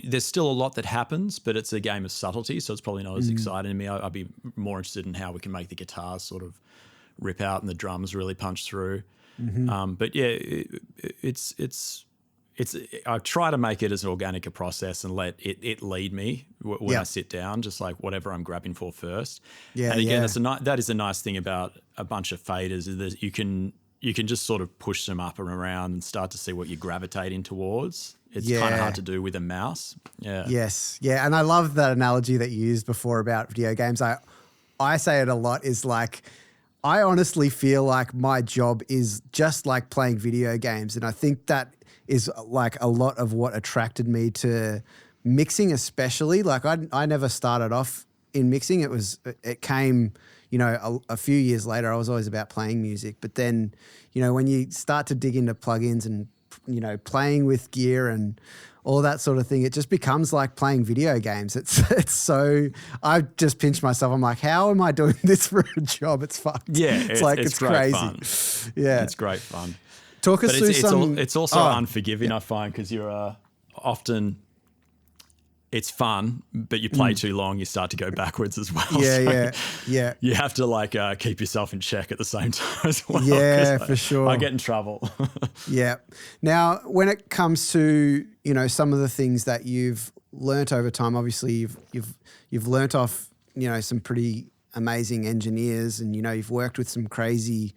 Speaker 2: there's still a lot that happens, but it's a game of subtlety, so it's probably not as exciting to me. I'd be more interested in how we can make the guitars sort of rip out and the drums really punch through. But it's I try to make it as organic a process and let it lead me when I sit down, just like whatever I'm grabbing for first. Yeah, and again, that is a nice thing about a bunch of faders, is that you can just sort of push them up and around and start to see what you're gravitating towards. It's kind of hard to do with a mouse. Yeah.
Speaker 1: Yes. Yeah. And I love that analogy that you used before about video games. I say it a lot, is like, I honestly feel like my job is just like playing video games. And I think that is like a lot of what attracted me to mixing, especially. Like I never started off in mixing. It came, a few years later. I was always about playing music. But then, when you start to dig into plugins and, playing with gear and all that sort of thing, it just becomes like playing video games. It's so, I just pinched myself. I'm like, how am I doing this for a job? It's fucked.
Speaker 2: Yeah,
Speaker 1: it's
Speaker 2: great
Speaker 1: crazy.
Speaker 2: Fun.
Speaker 1: Yeah.
Speaker 2: It's great fun.
Speaker 1: Talk us through some.
Speaker 2: It's also unforgiving, I find, because you're often, it's fun, but you play too long, you start to go backwards as well.
Speaker 1: Yeah.
Speaker 2: You have to keep yourself in check at the same time as well.
Speaker 1: Yeah, for sure.
Speaker 2: I get in trouble.
Speaker 1: Yeah. Now, when it comes to, some of the things that you've learnt over time, obviously you've learnt off, some pretty amazing engineers, and, you've worked with some crazy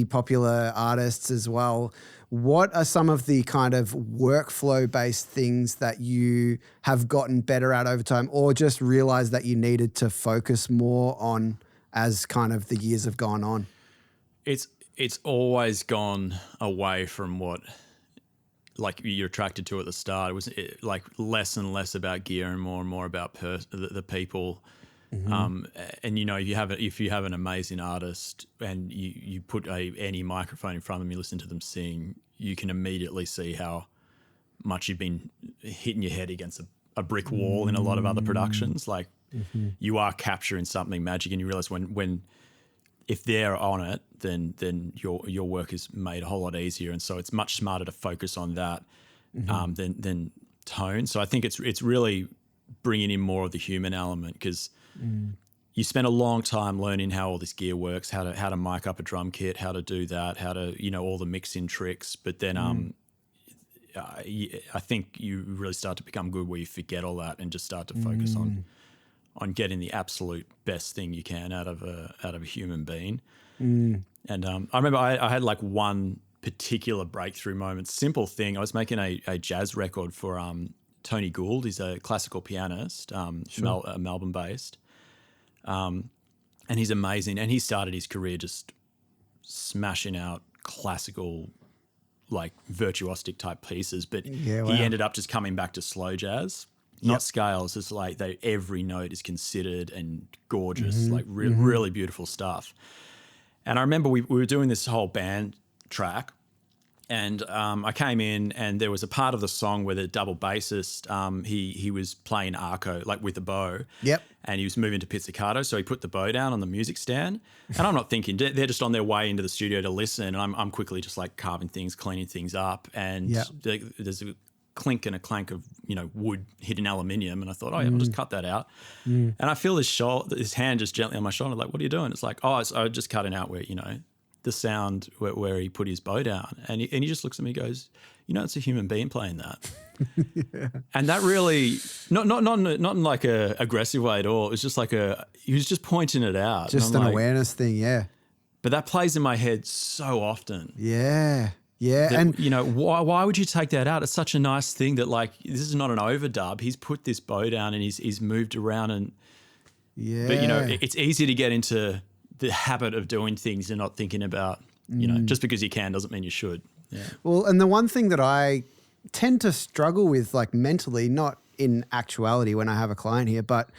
Speaker 1: popular artists as well. What are some of the kind of workflow-based things that you have gotten better at over time, or just realized that you needed to focus more on as kind of the years have gone on?
Speaker 2: It's always gone away from what you're attracted to at the start. It was less and less about gear and more about the people. Mm-hmm. And if you have an amazing artist and you put any microphone in front of them, you listen to them sing, you can immediately see how much you've been hitting your head against a brick wall in a lot of other productions. You are capturing something magic, and you realize if they're on it, then your work is made a whole lot easier, and so it's much smarter to focus on that than tone. So I think it's really bringing in more of the human element, because you spend a long time learning how all this gear works, how to mic up a drum kit, how to do that, how to all the mixing tricks. But then I think you really start to become good where you forget all that and just start to focus on getting the absolute best thing you can out of a human being. And I remember I had one particular breakthrough moment, simple thing. I was making a jazz record for Tony Gould. He's a classical pianist, Melbourne based. And he's amazing. And he started his career just smashing out classical, virtuosic type pieces. But he ended up just coming back to slow jazz, not scales. It's every note is considered and gorgeous, really beautiful stuff. And I remember we were doing this whole band track, and I came in, and there was a part of the song where the double bassist, he was playing arco, with a bow. Yep. And he was moving to pizzicato, so he put the bow down on the music stand. And I'm not thinking, they're just on their way into the studio to listen, and I'm quickly just carving things, cleaning things up, and there's a clink and a clank of wood hitting aluminium, and I thought, I'll just cut that out. And I feel his hand just gently on my shoulder, what are you doing? It's I'm just cutting out where the sound where he put his bow down, and he just looks at me and goes, it's a human being playing that. And that really not in a aggressive way at all. It was just he was just pointing it out,
Speaker 1: just an awareness thing.
Speaker 2: But that plays in my head so often.
Speaker 1: That,
Speaker 2: and why would you take that out? It's such a nice thing that this is not an overdub. He's put this bow down and he's moved around, and but it's easy to get into the habit of doing things and not thinking about just because you can doesn't mean you should.
Speaker 1: Well, and the one thing that I tend to struggle with, mentally, not in actuality when I have a client here, but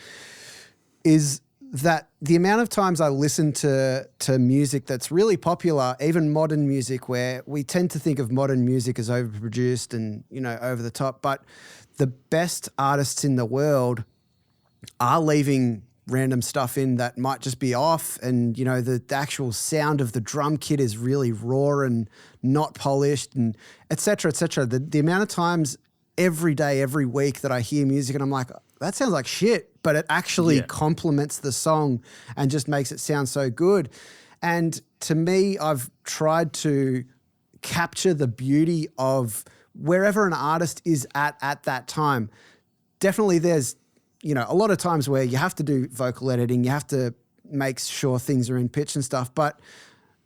Speaker 1: is that the amount of times I listen to music that's really popular, even modern music, where we tend to think of modern music as overproduced and, over the top, but the best artists in the world are leaving random stuff in that might just be off, and the actual sound of the drum kit is really raw and not polished, and et cetera, et cetera. The amount of times every day, every week that I hear music and I'm like, that sounds like shit, but it actually complements the song and just makes it sound so good. And to me, I've tried to capture the beauty of wherever an artist is at that time. Definitely there's a lot of times where you have to do vocal editing, you have to make sure things are in pitch and stuff, but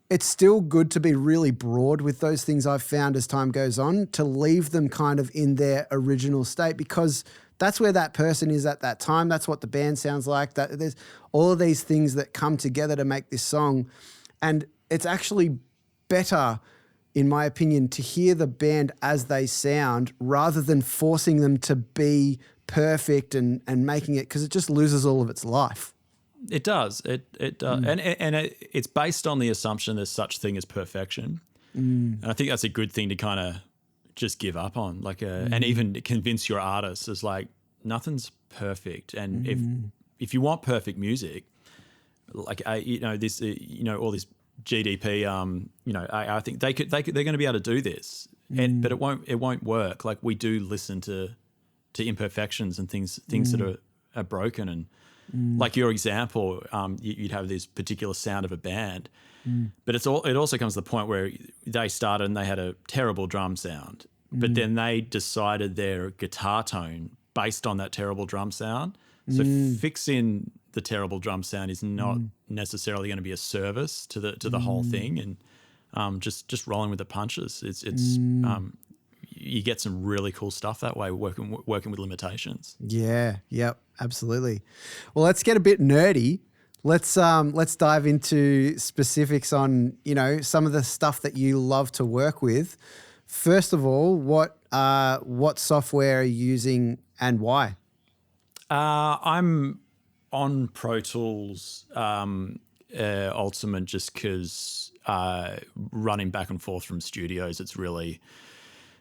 Speaker 1: it's still good to be really broad with those things I've found as time goes on, to leave them kind of in their original state, because that's where that person is at that time. That's what the band sounds like. There's all of these things that come together to make this song. And it's actually better, in my opinion, to hear the band as they sound rather than forcing them to be perfect and making it, because it just loses all of its life.
Speaker 2: It does. It does. And it's based on the assumption there's such thing as perfection. And I think that's a good thing to kind of just give up on, and even convince your artists is like, nothing's perfect. And if you want perfect music, like, all this GDP, I think they're going to be able to do this, but it won't work. Like, we do listen to imperfections and things that are broken. And like your example, you'd have this particular sound of a band, but it also comes to the point where they started and they had a terrible drum sound, but then they decided their guitar tone based on that terrible drum sound. So fixing the terrible drum sound is not necessarily going to be a service to the whole thing, and just rolling with the punches. It's you get some really cool stuff that way, working with limitations.
Speaker 1: Yeah, yep, absolutely. Well, let's get a bit nerdy. Let's dive into specifics on, some of the stuff that you love to work with. First of all, what software are you using and why?
Speaker 2: I'm on Pro Tools Ultimate just because running back and forth from studios, it's really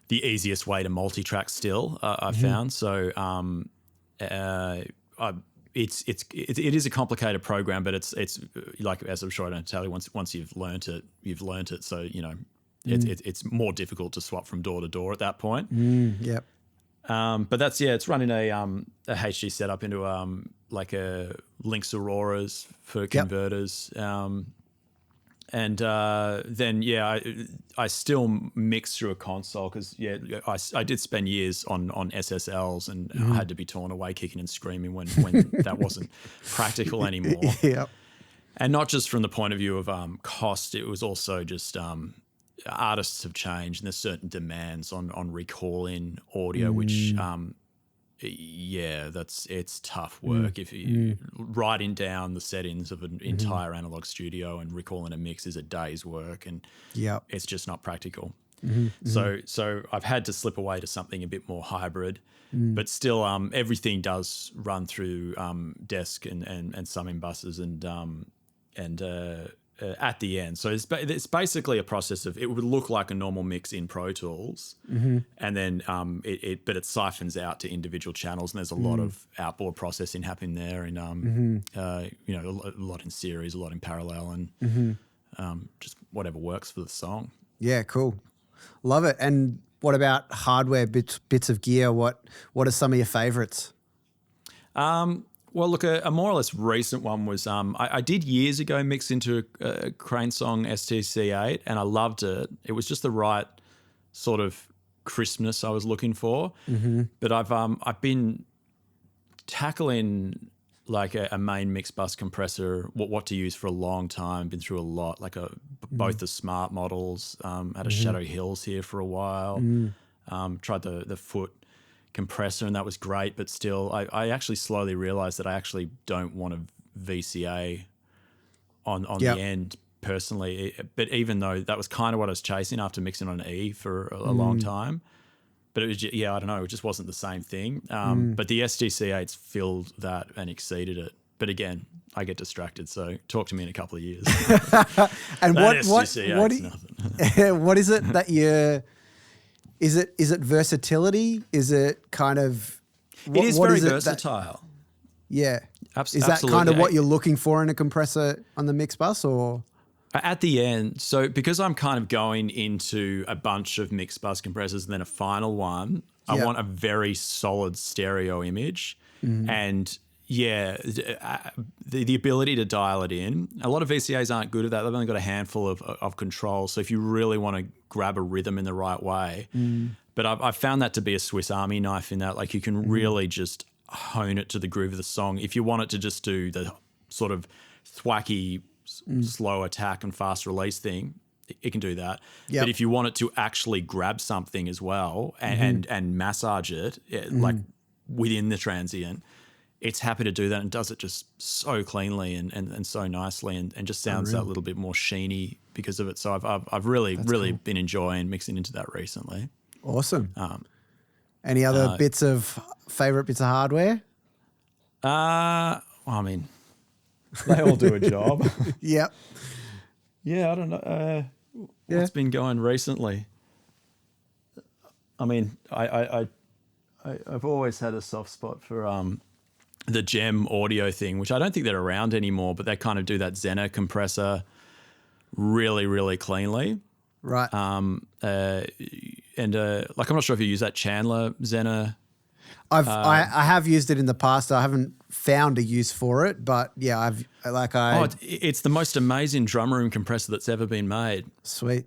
Speaker 2: the easiest way to multi-track still, I found. So it is a complicated program, but it's like, as I'm sure I don't tell you, once you've learnt it, you've learnt it. So, it's more difficult to swap from door to door at that point.
Speaker 1: Yep.
Speaker 2: But that's, it's running a HD setup into like a Lynx Auroras for converters. And then, I still mix through a console because, I did spend years on SSLs and I had to be torn away kicking and screaming when that wasn't practical anymore.
Speaker 1: Yep.
Speaker 2: And not just from the point of view of cost, it was also just artists have changed and there's certain demands on recalling audio, which it's tough work. If you writing down the settings of an entire analog studio and recalling a mix is a day's work, and it's just not practical. So I've had to slip away to something a bit more hybrid, but still everything does run through Desk and some in buses and at the end. So it's basically a process of, it would look like a normal mix in Pro Tools, and then but it siphons out to individual channels, and there's a lot of outboard processing happening there, and a lot in series, a lot in parallel, and just whatever works for the song. Yeah,
Speaker 1: cool. Love it. And what about hardware, bits of gear? What are some of your favorites?
Speaker 2: Well, look, a more or less recent one was I did years ago mix into a Crane Song STC8, and I loved it. It was just the right sort of crispness I was looking for. But I've been tackling like a main mix bus compressor, what to use for a long time. Been through a lot, like both the smart models. Had a Shadow Hills here for a while. Tried the Foot compressor, and that was great, but still I actually slowly realized that I actually don't want a VCA on the end personally, but even though that was kind of what I was chasing after mixing on an E for a long time, but it was I don't know, it just wasn't the same thing. But the SDC8s filled that and exceeded it, but again, I get distracted, so talk to me in a couple of years.
Speaker 1: And what is it that you're Is it versatility? Is it kind of...
Speaker 2: It is very versatile.
Speaker 1: Absolutely. Is that kind of what you're looking for in a compressor on the mix bus, or...?
Speaker 2: At the end, so because I'm kind of going into a bunch of mix bus compressors and then a final one, I want a very solid stereo image. And the ability to dial it in. A lot of VCAs aren't good at that. They've only got a handful of controls. So if you really want to grab a rhythm in the right way, but I've found that to be a Swiss Army knife in that, like, you can really just hone it to the groove of the song. If you want it to just do the sort of thwacky, slow attack and fast release thing, it can do that. But if you want it to actually grab something as well and massage it, like within the transient, it's happy to do that and does it just so cleanly and so nicely and just sounds that little bit more sheeny because of it. So I've really been enjoying mixing into that recently.
Speaker 1: Awesome. Any other favorite bits of hardware?
Speaker 2: Well, I mean, they all do a job.
Speaker 1: Yep.
Speaker 2: Yeah, I don't know. What's been going recently? I mean, I've always had a soft spot for the Gem audio thing, which I don't think they're around anymore, but they kind of do that Zener compressor really, really cleanly.
Speaker 1: Right.
Speaker 2: I'm not sure if you use that Chandler Zener.
Speaker 1: I have used it in the past. I haven't found a use for it, but yeah,
Speaker 2: it's the most amazing drum room compressor that's ever been made.
Speaker 1: Sweet.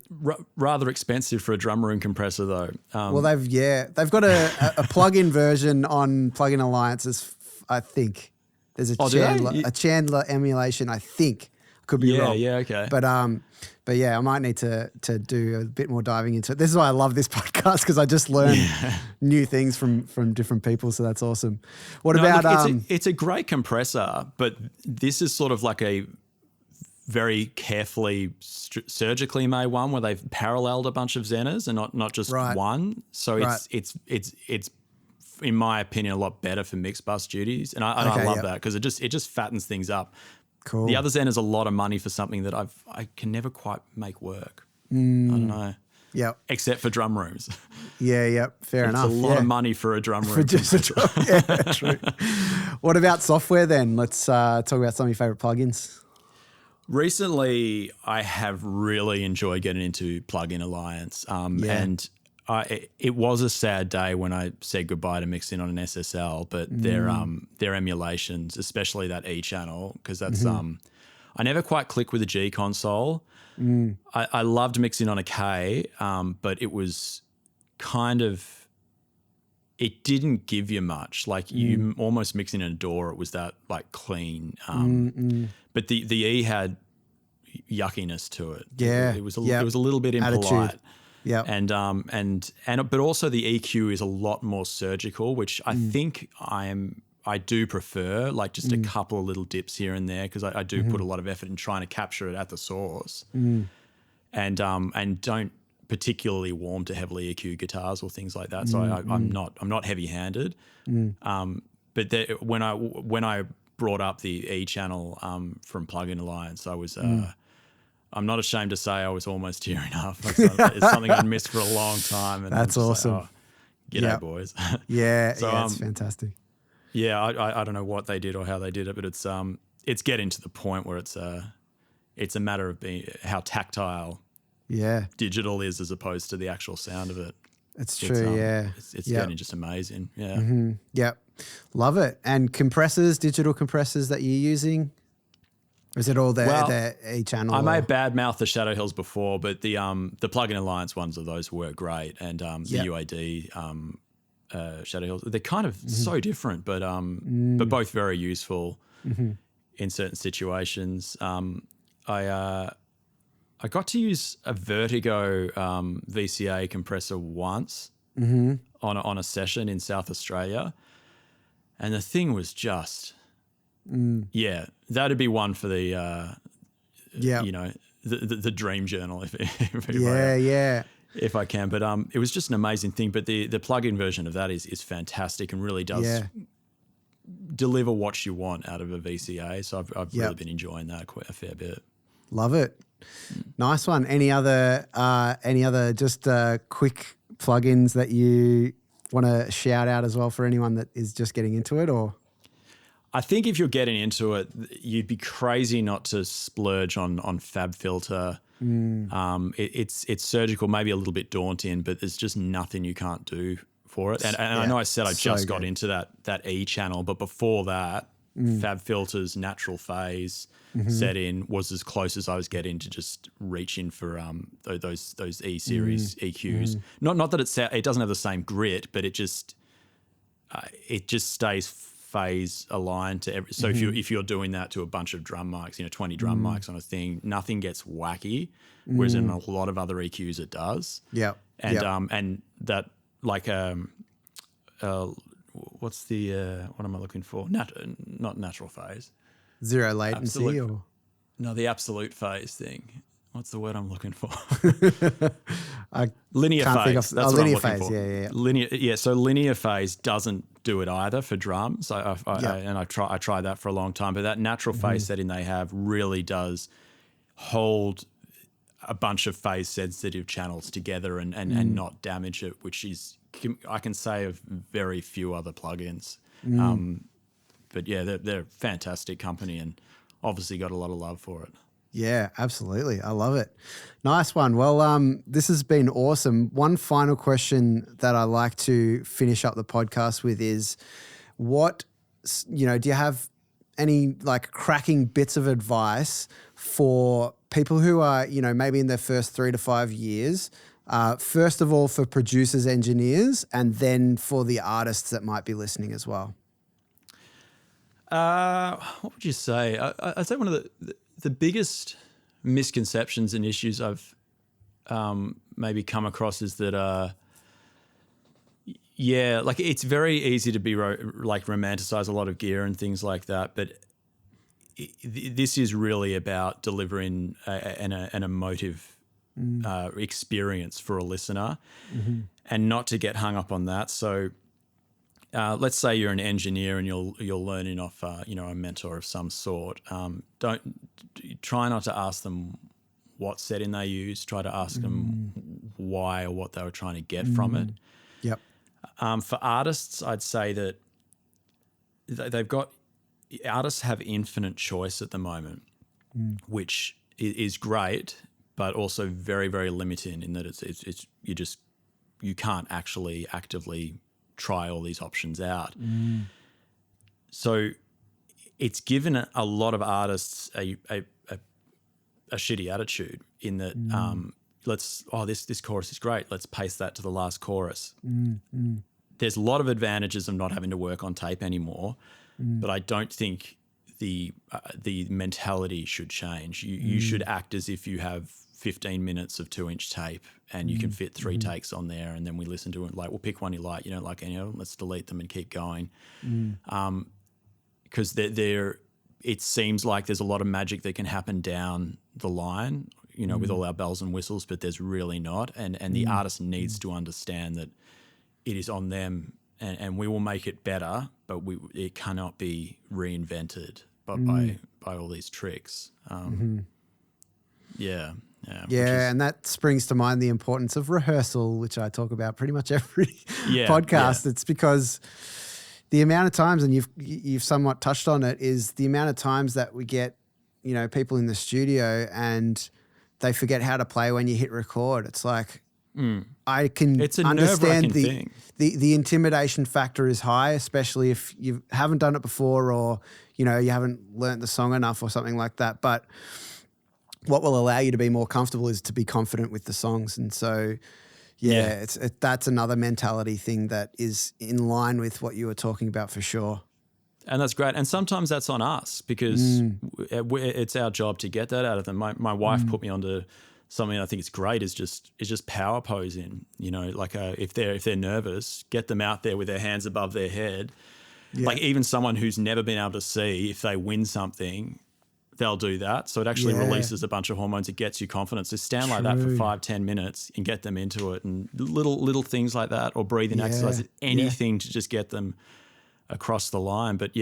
Speaker 2: Rather expensive for a drum room compressor though.
Speaker 1: Well, they've got a plug-in version on Plugin Alliances. I think there's a Chandler emulation. I think. Could be wrong.
Speaker 2: Yeah, okay.
Speaker 1: But yeah, I might need to do a bit more diving into it. This is why I love this podcast, because I just learn new things from different people. So that's awesome.
Speaker 2: It's a great compressor, but this is sort of like a very carefully surgically made one where they've paralleled a bunch of Zeners and not just one. So it's in my opinion a lot better for mixed bus duties, and I love that because it just fattens things up.
Speaker 1: Cool.
Speaker 2: The other Zen is a lot of money for something that I can never quite make work. I don't know.
Speaker 1: Yeah.
Speaker 2: Except for drum rooms.
Speaker 1: Yeah. Fair enough.
Speaker 2: It's a lot of money for a drum room.
Speaker 1: For just a drum. Yeah, true. What about software then? Let's talk about some of your favorite plugins.
Speaker 2: Recently, I have really enjoyed getting into Plugin Alliance, and it was a sad day when I said goodbye to mixing on an SSL, but their emulations, especially that E channel, because that's I never quite clicked with the G console. I loved mixing on a K, but it was kind of, it didn't give you much. Like you almost mixing in a DAW, it was that like clean. But the E had yuckiness to it.
Speaker 1: Yeah,
Speaker 2: it was a little bit impolite.
Speaker 1: Attitude. Yeah,
Speaker 2: and but also the EQ is a lot more surgical, which I think I do prefer, like just a couple of little dips here and there, because I do put a lot of effort in trying to capture it at the source, and don't particularly warm to heavily EQ guitars or things like that. So I'm not heavy handed, but when I brought up the E channel from Plugin Alliance, I was. I'm not ashamed to say I was almost tearing up. It's something I'd missed for a long time. And
Speaker 1: that's awesome.
Speaker 2: Like, g'day, boys.
Speaker 1: Yeah, it's fantastic.
Speaker 2: Yeah, I don't know what they did or how they did it, but it's getting to the point where it's a matter of being how tactile digital is as opposed to the actual sound of it.
Speaker 1: It's true,
Speaker 2: It's getting just amazing, yeah.
Speaker 1: Yep, love it. And compressors, digital compressors that you're using? Or is it all the E channel?
Speaker 2: I may badmouth the Shadow Hills before, but the Plugin Alliance ones of those work great, and the UAD Shadow Hills, they're kind of so different, but both very useful in certain situations. I got to use a Vertigo VCA compressor once on a session in South Australia, and the thing was just. That'd be one for the the dream journal if I can. But it was just an amazing thing. But the plug-in version of that is fantastic and really does deliver what you want out of a VCA. So I've really been enjoying that quite a fair bit.
Speaker 1: Love it. Nice one. Any other just quick plugins that you want to shout out as well for anyone that is just getting into it, or?
Speaker 2: I think if you're getting into it, you'd be crazy not to splurge on FabFilter. It's surgical, maybe a little bit daunting, but there's just nothing you can't do for it. And I know I said I just got into that E channel, but before that, FabFilter's natural phase setting was as close as I was getting to just reaching for those E series EQs. Not that it doesn't have the same grit, but it just stays phase aligned to every. So if you're doing that to a bunch of drum mics, 20 drum mics on a thing, nothing gets wacky. Whereas in a lot of other EQs it does.
Speaker 1: Yeah.
Speaker 2: And that like what's what's the what am I looking for? Not natural phase.
Speaker 1: Zero latency
Speaker 2: the absolute phase thing. What's the word I'm looking for?
Speaker 1: I
Speaker 2: linear
Speaker 1: can't
Speaker 2: phase.
Speaker 1: think of
Speaker 2: That's what
Speaker 1: linear
Speaker 2: I'm looking
Speaker 1: phase.
Speaker 2: for.
Speaker 1: Yeah.
Speaker 2: Linear. Yeah. So linear phase doesn't do it either for drums. I tried that for a long time, but that natural phase setting they have really does hold a bunch of phase sensitive channels together and not damage it, which is, I can say, of very few other plugins. But yeah, they're a fantastic company and obviously got a lot of love for it.
Speaker 1: Yeah, absolutely. I love it. Nice one. Well, this has been awesome. One final question that I like to finish up the podcast with is do you have any like cracking bits of advice for people who are, maybe in their first 3 to 5 years, first of all for producers, engineers, and then for the artists that might be listening as well?
Speaker 2: What would you say? I'd say one of the biggest misconceptions and issues I've maybe come across is that, like it's very easy to be romanticize a lot of gear and things like that, but this is really about delivering an emotive experience for a listener, and not to get hung up on that. So let's say you're an engineer and you're learning off a mentor of some sort. Don't try not to ask them what setting they use. Try to ask them why or what they were trying to get from it.
Speaker 1: Yep.
Speaker 2: For artists, I'd say that artists have infinite choice at the moment, which is great, but also very, very limiting in that you can't actually actively try all these options out. So it's given a lot of artists a shitty attitude in that this chorus is great, let's paste that to the last chorus. There's a lot of advantages of not having to work on tape anymore, but I don't think the mentality should change. You should act as if you have 15 minutes of 2-inch tape and you can fit 3 takes on there, and then we listen to it. Like, we'll pick one you like. You don't like any of them, let's delete them and keep going. Because it seems like there's a lot of magic that can happen down the line, with all our bells and whistles, but there's really not. And the artist needs to understand that it is on them, and we will make it better, but it cannot be reinvented by all these tricks. Yeah,
Speaker 1: and that springs to mind the importance of rehearsal, which I talk about pretty much every podcast. It's because the amount of times, and you've somewhat touched on it, is the amount of times that we get, people in the studio and they forget how to play when you hit record. It's like, I can understand the intimidation factor is high, especially if you haven't done it before, or, you haven't learnt the song enough or something like that. But what will allow you to be more comfortable is to be confident with the songs. And so, that's another mentality thing that is in line with what you were talking about for sure.
Speaker 2: And that's great. And sometimes that's on us because it's our job to get that out of them. My wife put me onto something I think is great is just power posing. If they're nervous, get them out there with their hands above their head. Yeah. Like even someone who's never been able to see, if they win something, they'll do that. So it actually releases a bunch of hormones. It gets you confidence. So stand like that for 5-10 minutes and get them into it, and little things like that, or breathing exercises, anything to just get them across the line. But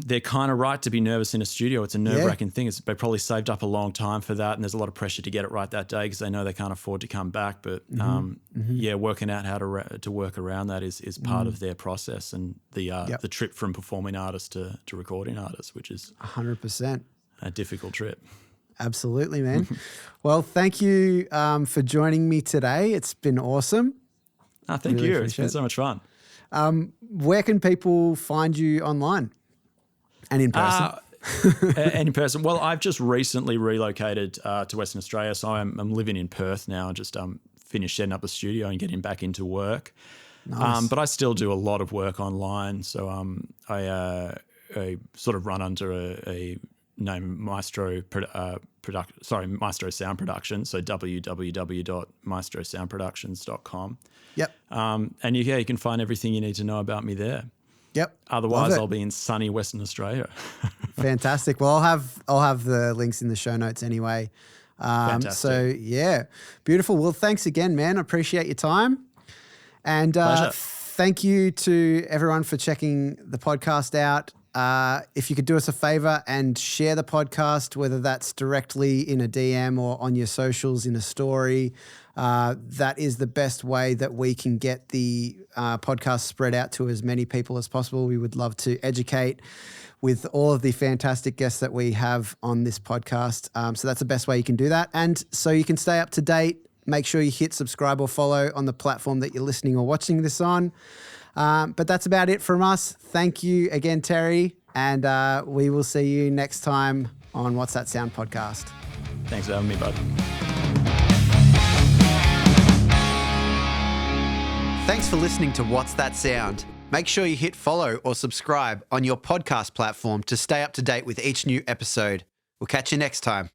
Speaker 2: they're kind of right to be nervous in a studio. It's a nerve-wracking thing. They probably saved up a long time for that, and there's a lot of pressure to get it right that day because they know they can't afford to come back. But working out how to work around that is part of their process, and the trip from performing artist to recording artist, which is
Speaker 1: 100%
Speaker 2: a difficult trip.
Speaker 1: Absolutely, man. Well, thank you for joining me today. It's been awesome.
Speaker 2: Thank you. It's been so much fun.
Speaker 1: Where can people find you online? And in person? Well,
Speaker 2: I've just recently relocated to Western Australia, so I'm living in Perth now and just finished setting up a studio and getting back into work.
Speaker 1: Nice.
Speaker 2: But I still do a lot of work online. So I sort of run under a name Maestro Maestro Sound Production. So www.maestrosoundproductions.com.
Speaker 1: Yep.
Speaker 2: And you can find everything you need to know about me there.
Speaker 1: Yep.
Speaker 2: Otherwise, I'll be in sunny Western Australia.
Speaker 1: Fantastic. Well, I'll have the links in the show notes anyway.
Speaker 2: Fantastic.
Speaker 1: So yeah, beautiful. Well, thanks again, man. I appreciate your time. And thank you to everyone for checking the podcast out. If you could do us a favor and share the podcast, whether that's directly in a DM or on your socials in a story, that is the best way that we can get the podcast spread out to as many people as possible. We would love to educate with all of the fantastic guests that we have on this podcast. So that's the best way you can do that. And so you can stay up to date, make sure you hit subscribe or follow on the platform that you're listening or watching this on. But that's about it from us. Thank you again, Terry. And we will see you next time on What's That Sound podcast.
Speaker 2: Thanks for having me, bud.
Speaker 1: Thanks for listening to What's That Sound. Make sure you hit follow or subscribe on your podcast platform to stay up to date with each new episode. We'll catch you next time.